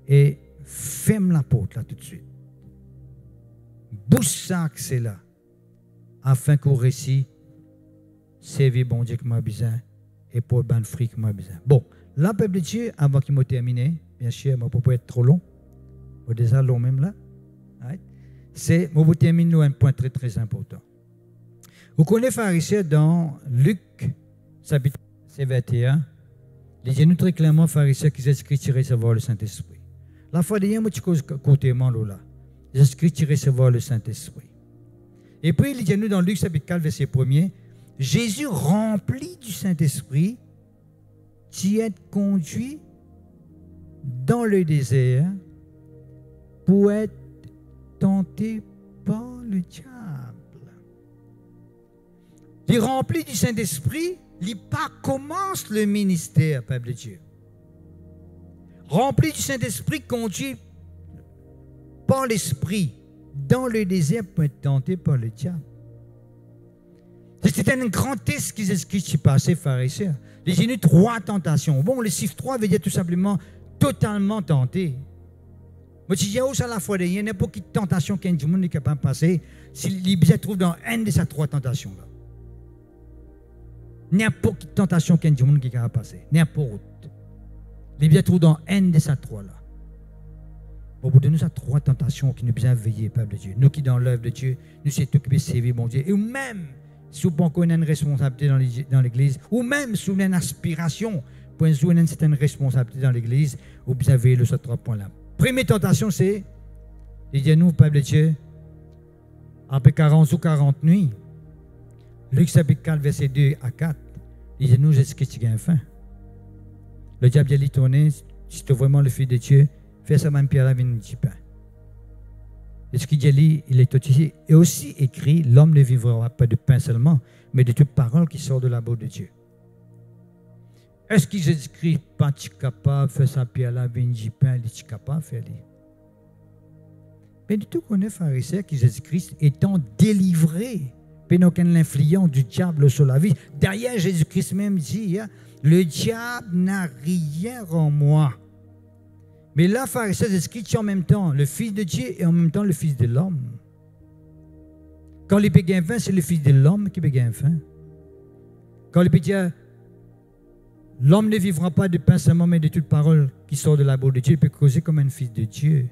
et ferme la porte là tout de suite. Bouche ça accès là, afin qu'on réussisse servir bon Dieu comme a besoin et pour ban fric comme a besoin. Bon, là, peuple de Dieu, avant qu'il m'ait terminé, bien sûr, je ne peux pas être trop long, ou déjà long même là, right? C'est, je vous termine un point très très important. Vous connaissez pharisiens dans Luc, chapitre 21, il dit nous très clairement pharisiens qui Jésus-Christ recevoir le Saint-Esprit. La fois dernière, je cause côté là. Jésus-Christ recevoir le Saint-Esprit. Et puis, il dit nous dans Luc chapitre 4, verset 1er, Jésus rempli du Saint-Esprit, qui est conduit dans le désert pour être tenté par le diable. Il est rempli du Saint-Esprit, il pas commence le ministère, peuple de Dieu. Rempli du Saint-Esprit, conduit par l'Esprit dans le désert pour être tenté par le diable. C'était un grand test qui s'est passé, pharisiens. Il y a eu 3 tentations. Bon, le chiffre 3 veut dire tout simplement totalement tenté. Mais si il y a aussi à la fois, il y a n'importe quelle tentation qu'un monde est capable de passer, s'il se trouve dans une de ces 3 tentations-là. N'importe quelle tentation qu'un monde est capable de passer. N'importe. Il se trouve dans une de ces 3-là. Bon, pour nous, ces 3 tentations qui nous besoin veiller, peuple de Dieu. Nous qui, dans l'œuvre de Dieu, nous sommes occupés de servir mon Dieu. Et même, si vous pensez qu'on a une responsabilité dans l'Église, ou même si vous avez une aspiration pour une certaine responsabilité dans l'Église, vous avez le 3 points-là. Première tentation, c'est, il dit à nous, peuple de Dieu, après 40 ou 40 nuits, Luc chapitre 4, verset 2 à 4, il dit à nous, Jésus-Christ qui a faim. Le diable dit tourner, si tu es vraiment le Fils de Dieu, fais ça même pierre avec du pain. Et ce qu'il dit, il est aussi écrit, l'homme ne vivra pas de pain seulement, mais de toute parole qui sort de la bouche de Dieu. Est-ce que Jésus-Christ n'est pas capable de faire sa pierre là avec du pain, il est capable de faire ça? Mais du tout qu'on est pharisien que Jésus-Christ étant délivré, pendant qu'il l'influence du diable sur la vie. D'ailleurs, Jésus-Christ même dit, le diable n'a rien en moi. Mais là, pharisien, c'est écrit en même temps le Fils de Dieu et en même temps le Fils de l'homme. Quand il peut gagner faim, c'est le Fils de l'homme qui peut gagner faim. Quand il peut dire l'homme ne vivra pas de pain seulement, mais de toute parole qui sort de la bouche de Dieu, il peut causer comme un Fils de Dieu.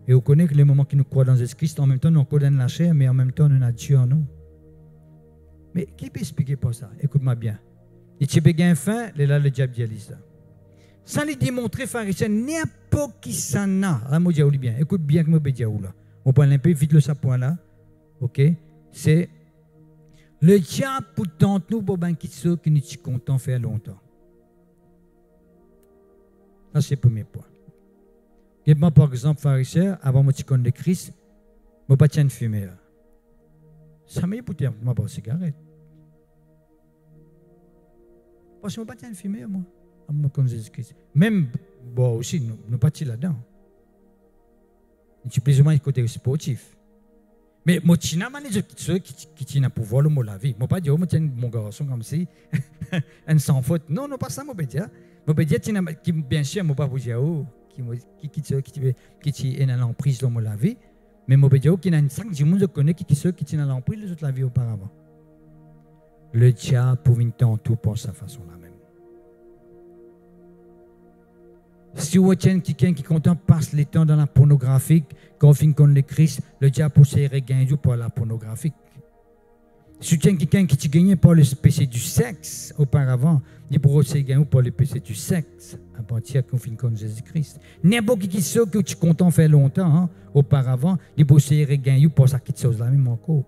Et on connaît que les moments qui nous croient dans Jésus-Christ, en même temps, nous connaissons la chair, mais en même temps, nous avons Dieu en nous. Mais qui peut expliquer pour ça? Écoute-moi bien. Et tu peux gagner faim, là, le diable dit ça. Sans lui démontrer, pharisien, n'importe qui s'en a. Là, moi, je dis bien. Écoute bien que moi, je dis là. On parle un peu vite le sapin là. OK? C'est le diable pour tenter nous pour ben quitter ceux qui nous sont contents faire longtemps. Ça, c'est le premier point. Et moi, par exemple, pharisien, avant moi, tu connais Christ, je ne pas tiens de fumer. Ça m'a écouté, moi, pas de cigarette. Parce que je ne pas tiens de fumer, moi. Moi, comme Jésus-Christ. Même, bon, aussi, nous ne pas là-dedans. Je suis plus ou moins côté sportif. Mais moi, je suis ceux qui tiennent à pouvoir le mot la vie. Je ne pas dire, je mon garçon comme si, un sans faute. Non, non, pas ça, je peux dire. Je peux dire, bien sûr, je ne pas vous dire, qui est dans l'emprise de la vie. Mais je peux dire, qu'il y a une sac du monde je connais qui sont qui dans l'emprise de toute la vie auparavant. Le diable pouvait tout pour sa façon-là même. Si vous êtes quelqu'un qui content passe les temps dans la pornographie, quand on finit contre le Christ, le diable possèderait gagner pour la pornographie. Si tu es quelqu'un qui gagnait par le péché du sexe auparavant, il pourrait aussi gagner par le péché du sexe à partir qu'on finit contre Jésus-Christ. N'importe qui soit que tu es content faire longtemps hein, auparavant, il possèderait gagner pour ça qui chose là même encore.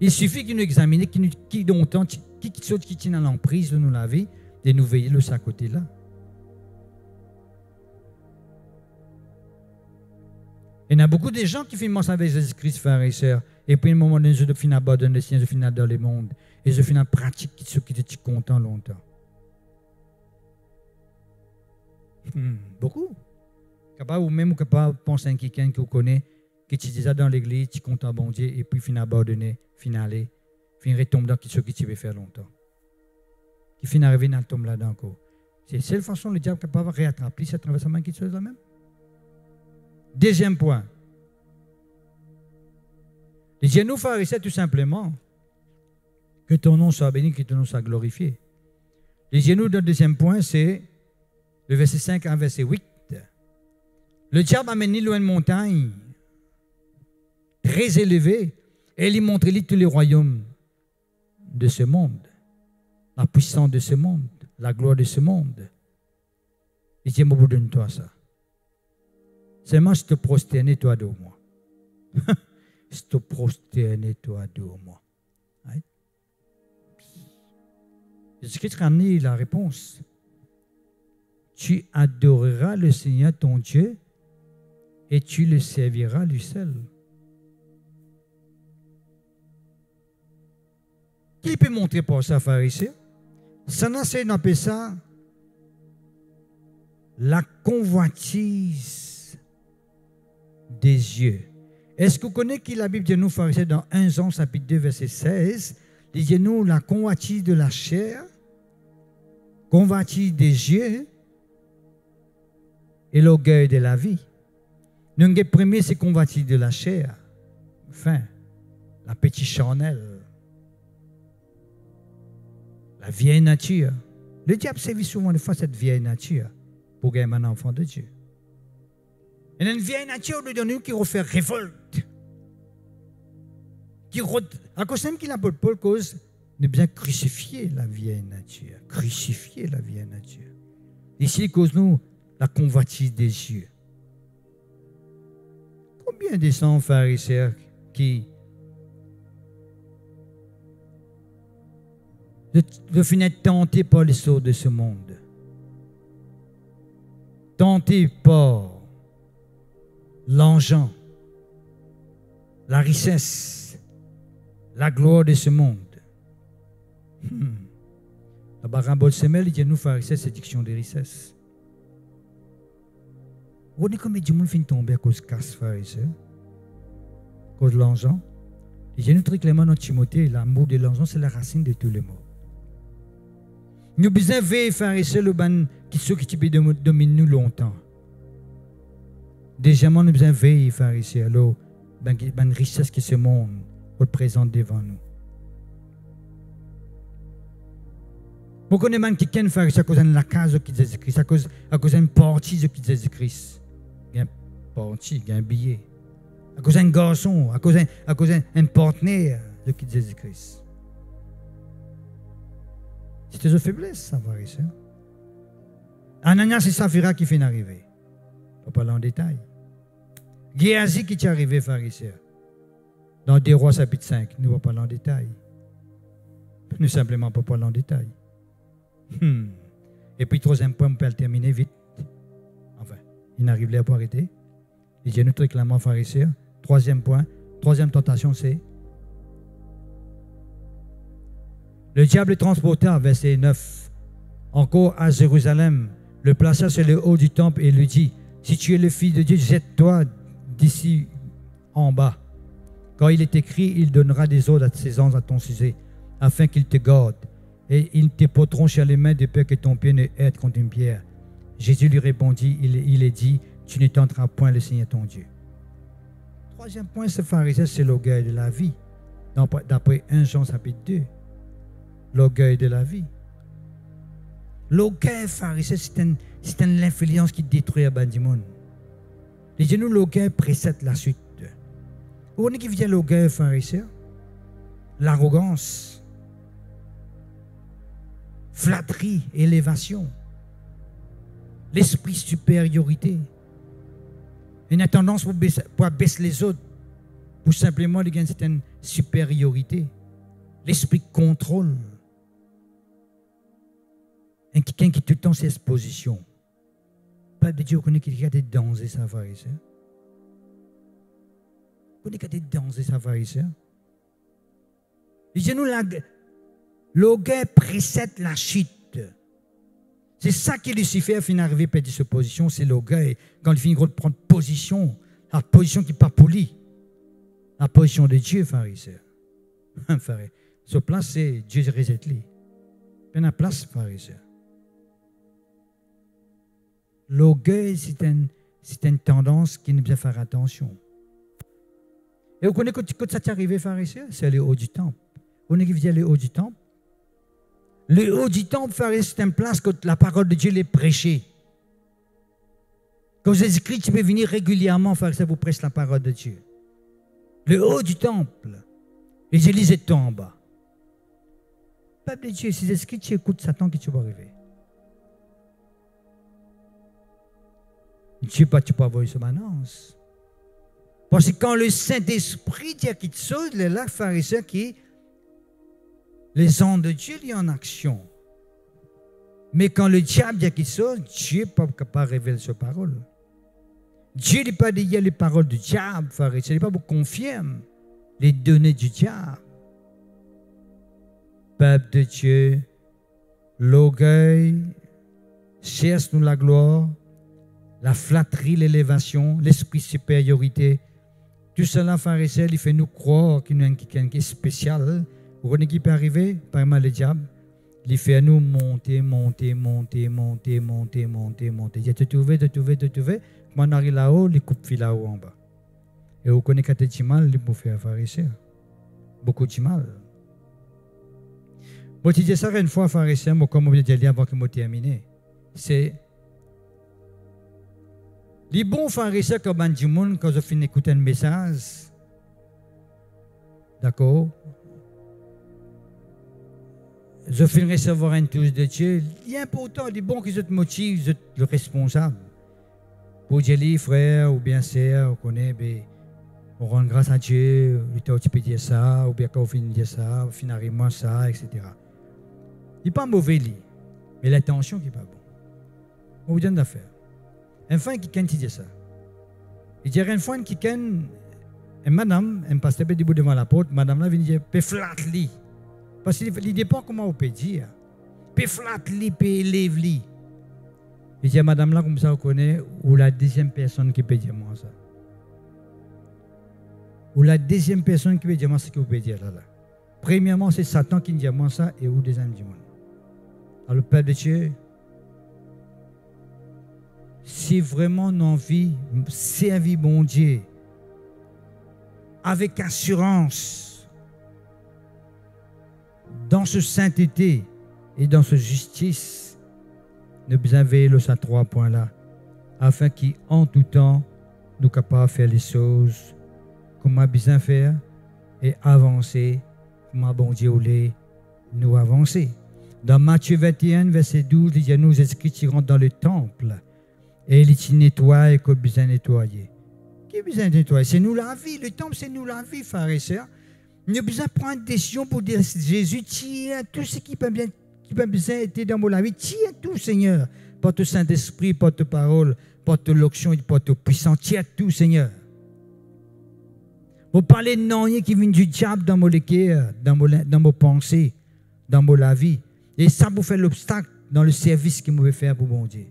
Il suffit qu'il nous examine, qui longtemps, qui tient dans l'emprise de nous la vie, de nous veiller de ce côté-là. Il y a beaucoup de gens qui finissent avec Jésus-Christ, frères et sœurs, et puis, à un moment donné, je finis abandonner le Seigneur, je finis dans le monde, et je finis en pratique ce qui était content longtemps. Beaucoup. Capable ou même capable de penser à quelqu'un que vous connaissez, qui tu disais dans l'église, tu comptes bon Dieu, et puis finit abandonner, finit aller, finit retomber dans ce que tu veux faire longtemps. Qui finit arriver dans le tombe là-dedans encore. C'est la seule façon le diable capable de réattraper cette traversement qui chose là-même. Deuxième point. Les dieux nous pharisiens tout simplement que ton nom soit béni, que ton nom soit glorifié. Les dieux nous, le deuxième point, c'est le verset 5 à verset 8. Le diable a mené loin de montagne, très élevée, et il montre lui tous les royaumes de ce monde, la puissance de ce monde, la gloire de ce monde. Et Dieu me donne toi ça. Seulement, je te prosterner toi de moi. Je te prosterner toi de moi. Jésus-Christ a amené la réponse. Tu adoreras le Seigneur ton Dieu et tu le serviras lui seul. Qui peut montrer pour ça, pharisien? Ça n'a pas d'appeler ça la convoitise des yeux. Est-ce que vous connaissez qui la Bible dit nous, pharisiens, dans 1 Jean, chapitre 2, verset 16, dit nous la convoitise de la chair, convoitise des yeux et l'orgueil de la vie. Donc, le premier, c'est convoitise de la chair. Enfin, la petite charnelle. La vieille nature. Le diable sévit souvent de fois cette vieille nature pour gagner un enfant de Dieu. Et une vieille nature de nous qui refait révolte. À cause même qu'il a Paul cause de bien crucifier la vieille nature. Crucifier la vieille nature. Ici, cause nous la convoitise des yeux. Combien de sang pharisiens qui de finir tenté par les sorts de ce monde, tenté par l'argent, la richesse, la gloire de ce monde. La parabole semelle, il dit nous pharisiens, c'est diction de richesse. Vous voyez combien de monde finit tomber à cause de casse pharisien, à cause de l'argent. Il dit nous très clairement dans Timothée, l'amour de l'argent, c'est la racine de tous les maux. Nous besoin veiller pharisien le ban qui ceux qui domine nous longtemps. Déjà nous besoin veiller pharisien le ban richesse qui ce monde représente devant nous. Vous connaissez des gens qui font ça à cause de la case de Jésus-Christ, à cause d'une partie de Jésus-Christ. Il y a un parti, il y a un billet. À cause d'un garçon, à cause d'un partenaire de Jésus-Christ. C'était une faiblesse, ça, frère et sœur. Ananias et Saphira qui finissent d'arriver. On va parler en détail. Géasi qui est arrivé, frère et sœur. Dans 2 Rois chapitre 5, nous ne allons pas parler en détail. Nous simplement pas parler en détail. Et puis, troisième point, on peut le terminer vite. Enfin, il n'arrive pas à arrêter. Il dit notre réclamant pharisien. Troisième point, troisième tentation, c'est le diable est transporta, verset 9, encore à Jérusalem, le plaça sur le haut du temple et lui dit, si tu es le Fils de Dieu, jette-toi d'ici en bas. Quand il est écrit, il donnera des ordres à ses anges à ton sujet, afin qu'ils te gardent. Et ils te porteront sur les mains de peur que ton pied ne heurte contre une pierre. Jésus lui répondit, il est dit, tu ne tenteras point le Seigneur ton Dieu. Troisième point, ce pharisien, c'est l'orgueil de la vie. D'après 1 Jean chapitre 2. L'orgueil de la vie. L'orgueil pharisien, c'est une influence qui détruit le monde. Les genoux, l'orgueil précède la suite. Où est-ce qui vient l'orgueil pharisien? L'arrogance. Flatterie, élévation. L'esprit de supériorité. Une tendance pour baisser les autres, pour simplement gagner une supériorité. L'esprit de contrôle. Et quelqu'un qui tout le temps cette position. Pas de Dieu connaît qu'il y a des dangers, ça pharisien. Vous connaissez qu'il y a des dangers, ça pharisien. Disons-nous, l'orgueil précède la chute. C'est ça qui Lucifer finit d'arriver à perdre cette position, c'est l'orgueil. Quand il finit de prendre position, la position qui n'est pas polie, la position de Dieu, pharisien. Ce place, c'est Dieu réserve-lui. Il y a une place, pharisien. L'orgueil, c'est une tendance qui nous doit faire attention. Et vous connaissez quand ça t'est arrivé, pharisien? C'est le haut du temple. Vous connaissez qui vient le haut du temple? Le haut du temple, c'est une place que la parole de Dieu est prêchée. Quand Jésus-Christ, tu peux venir régulièrement faire ça pour prêcher la parole de Dieu. Le haut du temple. Et je lisais tout en bas. Peuple de Dieu, si Jésus-Christ, tu écoutes Satan, qui tu vas arriver? Tu ne peux pas avoir ce balance. Parce que quand le Saint-Esprit dit qu'il te saute, les là, pharisiens qui les anges de Dieu sont en action. Mais quand le diable dit qu'il saute, Dieu n'est pas capable de révéler sa parole. Dieu n'est pas dit les paroles du diable, pharisiens. Il n'est pas pour confirmer les données du diable. Peuple de Dieu, l'orgueil, cherche-nous la gloire, la flatterie, l'élévation, l'esprit de supériorité. Tout cela, pharisien, il fait nous croire qu'il y a quelqu'un qui est spécial. Vous voyez qui peut arriver? Par mal le diable. Il fait à nous monter. Il a te trouvé. Quand on arrive là-haut, il coupe fil là-haut en bas. Et vous connaissez qu'il y a du mal, il peut faire pharisien. Beaucoup de mal. Bon, tu dis ça une fois, pharisien, comme je l'ai dit avant que je termine. C'est les bons pharisiens comme un du monde, quand je finis d'écouter un message, d'accord, je finis de recevoir un touche de Dieu, il est important, les bons qui te motivent, vous êtes le responsable. Pour dire les frères ou bien sœurs, on connaît, on rend grâce à Dieu, tu peux dire ça, ou bien quand on finit de dire ça, finalement ça, etc. Il n'est pas mauvais, mais l'intention qui n'est pas bonne. On vous donne d'affaires. Enfin, quelqu'un qui dit ça. Il dit une fois, quelqu'un, madame, un pasteur peut dire devant la porte, madame là vient dire, peut flatter. Parce qu'il dépend comment on peut dire. Peut flatter, peut élever. Il dit, madame là, comme ça, on connaît, ou la deuxième personne qui peut dire moi ça. Ou la deuxième personne qui peut dire moi ce que vous pouvez dire là. Premièrement, c'est Satan qui dit moi ça, et ou deuxième du monde. Alors, Père de Dieu, si vraiment nous envie de servir bon Dieu avec assurance dans ce sainteté et dans ce justice, nous besoin veiller sur 3 points là, afin qu'en tout temps, nous soyons capables de faire les choses comme nous avons besoin de faire et avancer comme bon Dieu voulait nous avancer. Dans Matthieu 21, verset 12, il y a nous esprits qui rentrent dans le temple et ils nettoient et qu'on a besoin de nettoyer. Qui a besoin de nettoyer? C'est nous la vie. Le temple, c'est nous la vie, frères et sœurs. Nous avons besoin de prendre une décision pour dire Jésus, tiens tout ce qui peut bien être dans mon vie, tiens tout, Seigneur. Par ton Saint-Esprit, par ta parole, par ta l'onction et par ta puissance, tiens tout, Seigneur. Vous parlez de non qui vient du diable dans mon cœur, dans mon pensée, dans mon vie. Et ça vous fait l'obstacle dans le service qu'il veut faire pour mon Dieu.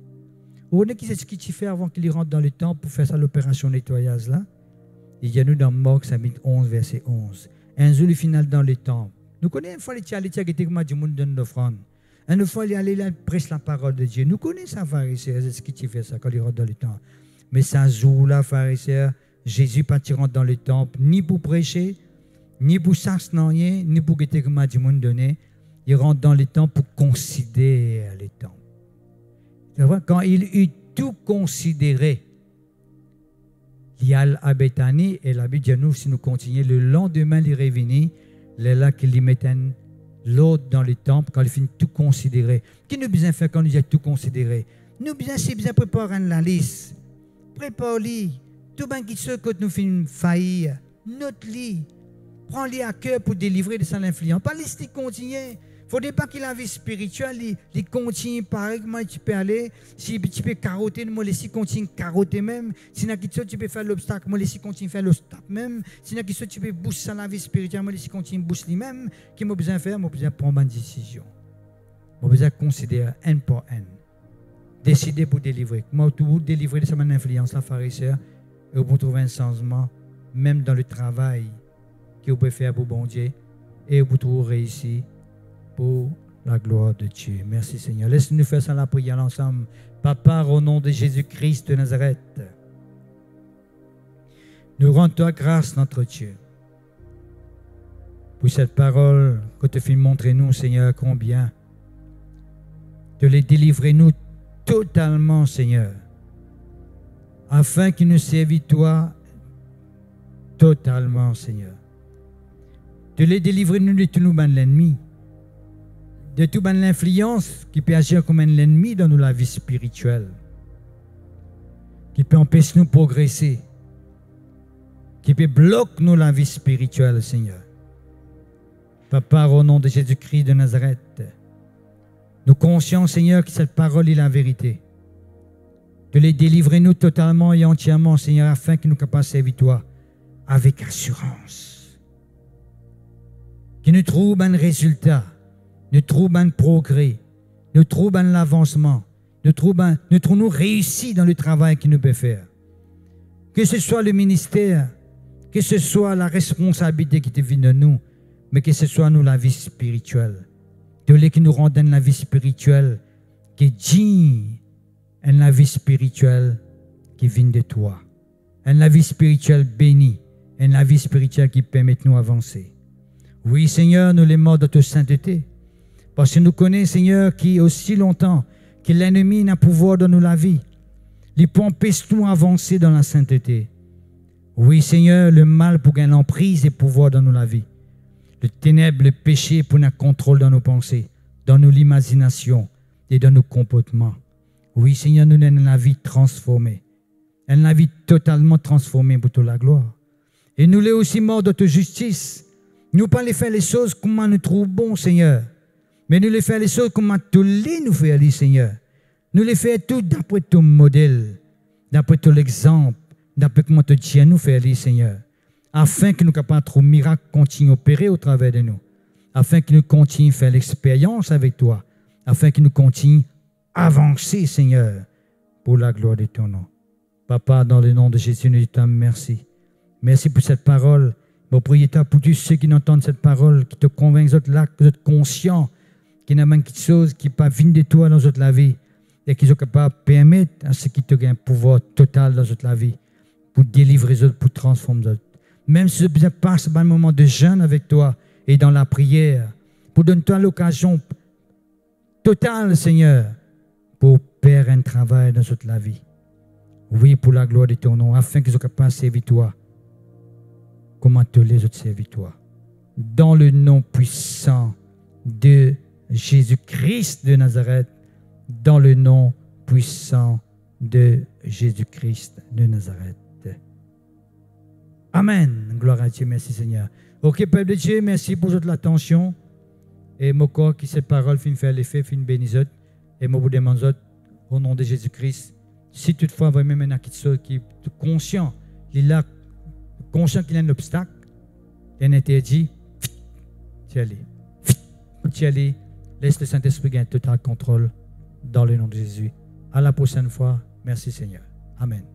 Vous voyez qui c'est ce qu'il fait avant qu'il rentre dans le temple pour faire ça l'opération nettoyage là? Il y a nous dans Marc 11, verset 11. Un jour, le final dans le temple. Nous connaissons une fois les tiers qui étaient comme du monde donne l'offrande. Une fois, il allait là, prêche la parole de Dieu. Nous connaissons ça, frères et sœurs, c'est ce qui fait ça quand il rentre dans le temple. Mais ça jour-là, frères et sœurs, Jésus pas rentre dans le temple, ni pour prêcher, ni pour s'asseoir, ni pour guetter comme du monde donné. Il rentre dans le temple pour considérer le temple. Quand il eut tout considéré, il y a à Bethanie, et la Bible dit nous, si nous continuons, le lendemain, il est revenu, c'est là qu'il mettait l'autre dans le temple, quand il finit tout considérer. Qu'est-ce que nous besoin faire quand nous avons tout considéré? Nous besoin, c'est bien préparer la liste. Prépare-le. Tout bien qui se que nous finissons faillir. Note-le. Prends-le à cœur pour délivrer de son influence. Pas laisser continuer. Il ne faut pas qu'il ait la vie spirituelle, il continue pareil, comment tu peux aller. Si tu peux carotter, moi laisser continuer carotter même. Si tu peux faire l'obstacle, moi laisser continuer faire l'obstacle même. Si tu peux booster la vie spirituelle, moi laisser continuer booster lui-même. Qu'est-ce que j'ai besoin de faire? J'ai besoin de prendre une décision. J'ai besoin de considérer un par un. Décider pour délivrer. Moi, tout délivrer de sa influence, la pharisien, et vous trouver un changement, même dans le travail que vous pouvez faire pour bon Dieu, et vous trouverez réussi pour la gloire de Dieu. Merci Seigneur. Laisse-nous faire ça la prière ensemble. Papa, au nom de Jésus-Christ de Nazareth, nous rendons grâce, notre Dieu, pour cette parole que tu fais montrer nous, Seigneur, combien de les délivrer nous totalement, Seigneur, afin qu'il nous serve toi totalement, Seigneur. De les délivrer nous de tout nous l'ennemi, de toute l'influence qui peut agir comme un ennemi dans la vie spirituelle, qui peut empêcher nous de progresser, qui peut bloquer nous la vie spirituelle, Seigneur. Papa, au nom de Jésus-Christ de Nazareth, nous conscients, Seigneur, que cette parole est la vérité. De les délivrer nous totalement et entièrement, Seigneur, afin que nous puissions servir toi avec assurance. Que nous trouvions un résultat. Nous trouvons un progrès, nous trouvons un avancement, nous trouvons réussi dans le travail que nous pouvons faire. Que ce soit le ministère, que ce soit la responsabilité qui te vient de nous, mais que ce soit nous la vie spirituelle. De les qui nous rendent la vie spirituelle, qui dit la vie spirituelle qui vient de toi. La vie spirituelle bénie, la vie spirituelle qui permet de nous avancer. Oui, Seigneur, nous les morts de ta sainteté. Parce que nous connaissons, Seigneur, qui aussi longtemps que l'ennemi n'a pouvoir dans la vie. Il peut empêcher nous avancer dans la sainteté. Oui, Seigneur, le mal pour gagner l'emprise et pouvoir dans la vie. Le ténèbre, le péché pour notre contrôle dans nos pensées, dans nos imaginations et dans nos comportements. Oui, Seigneur, nous avons la vie transformée. La vie totalement transformée pour toute la gloire. Et nous l'avons aussi mort de ta justice. Nous ne pas les faire les choses comme nous trouvons bon, Seigneur. Mais nous les faisons les choses comme tu les nous fais aller, Seigneur. Nous les faisons tout d'après ton modèle, d'après ton exemple, d'après comment tu tiens nous faire aller, Seigneur. Afin que nous capables de trouver miracle continue à opérer au travers de nous. Afin que nous continuions à faire l'expérience avec toi. Afin que nous continuions à avancer, Seigneur, pour la gloire de ton nom. Papa, dans le nom de Jésus, nous te merci. Merci pour cette parole. Mon prière pour tous ceux qui entendent cette parole, qui te convainquent là, que vous êtes conscients qui n'a pas quelque chose qui pas venu de toi dans toute la vie et qui sont capables de permettre à ce qui te gagne un pouvoir total dans toute la vie pour délivrer les autres, pour transformer les autres. Même si tu passes un moment de jeûne avec toi et dans la prière, pour donner-toi l'occasion totale, Seigneur, pour faire un travail dans toute la vie. Oui, pour la gloire de ton nom, afin qu'ils soient capables de servir toi. Comment te les autres servir toi. Dans le nom puissant de Jésus-Christ de Nazareth, dans le nom puissant de Jésus-Christ de Nazareth. Amen. Gloire à Dieu. Merci Seigneur. Ok, Père de Dieu, merci pour toute l'attention. Et mon corps qui cette parole fin faire l'effet, fin bénisot. Et mon bout de manzot, au nom de Jésus-Christ. Si toutefois, vous même un chose qui est conscient, il est conscient qu'il y a un obstacle, il y a un interdit, tu allez, laisse le Saint-Esprit gagner total contrôle dans le nom de Jésus. À la prochaine fois. Merci Seigneur. Amen.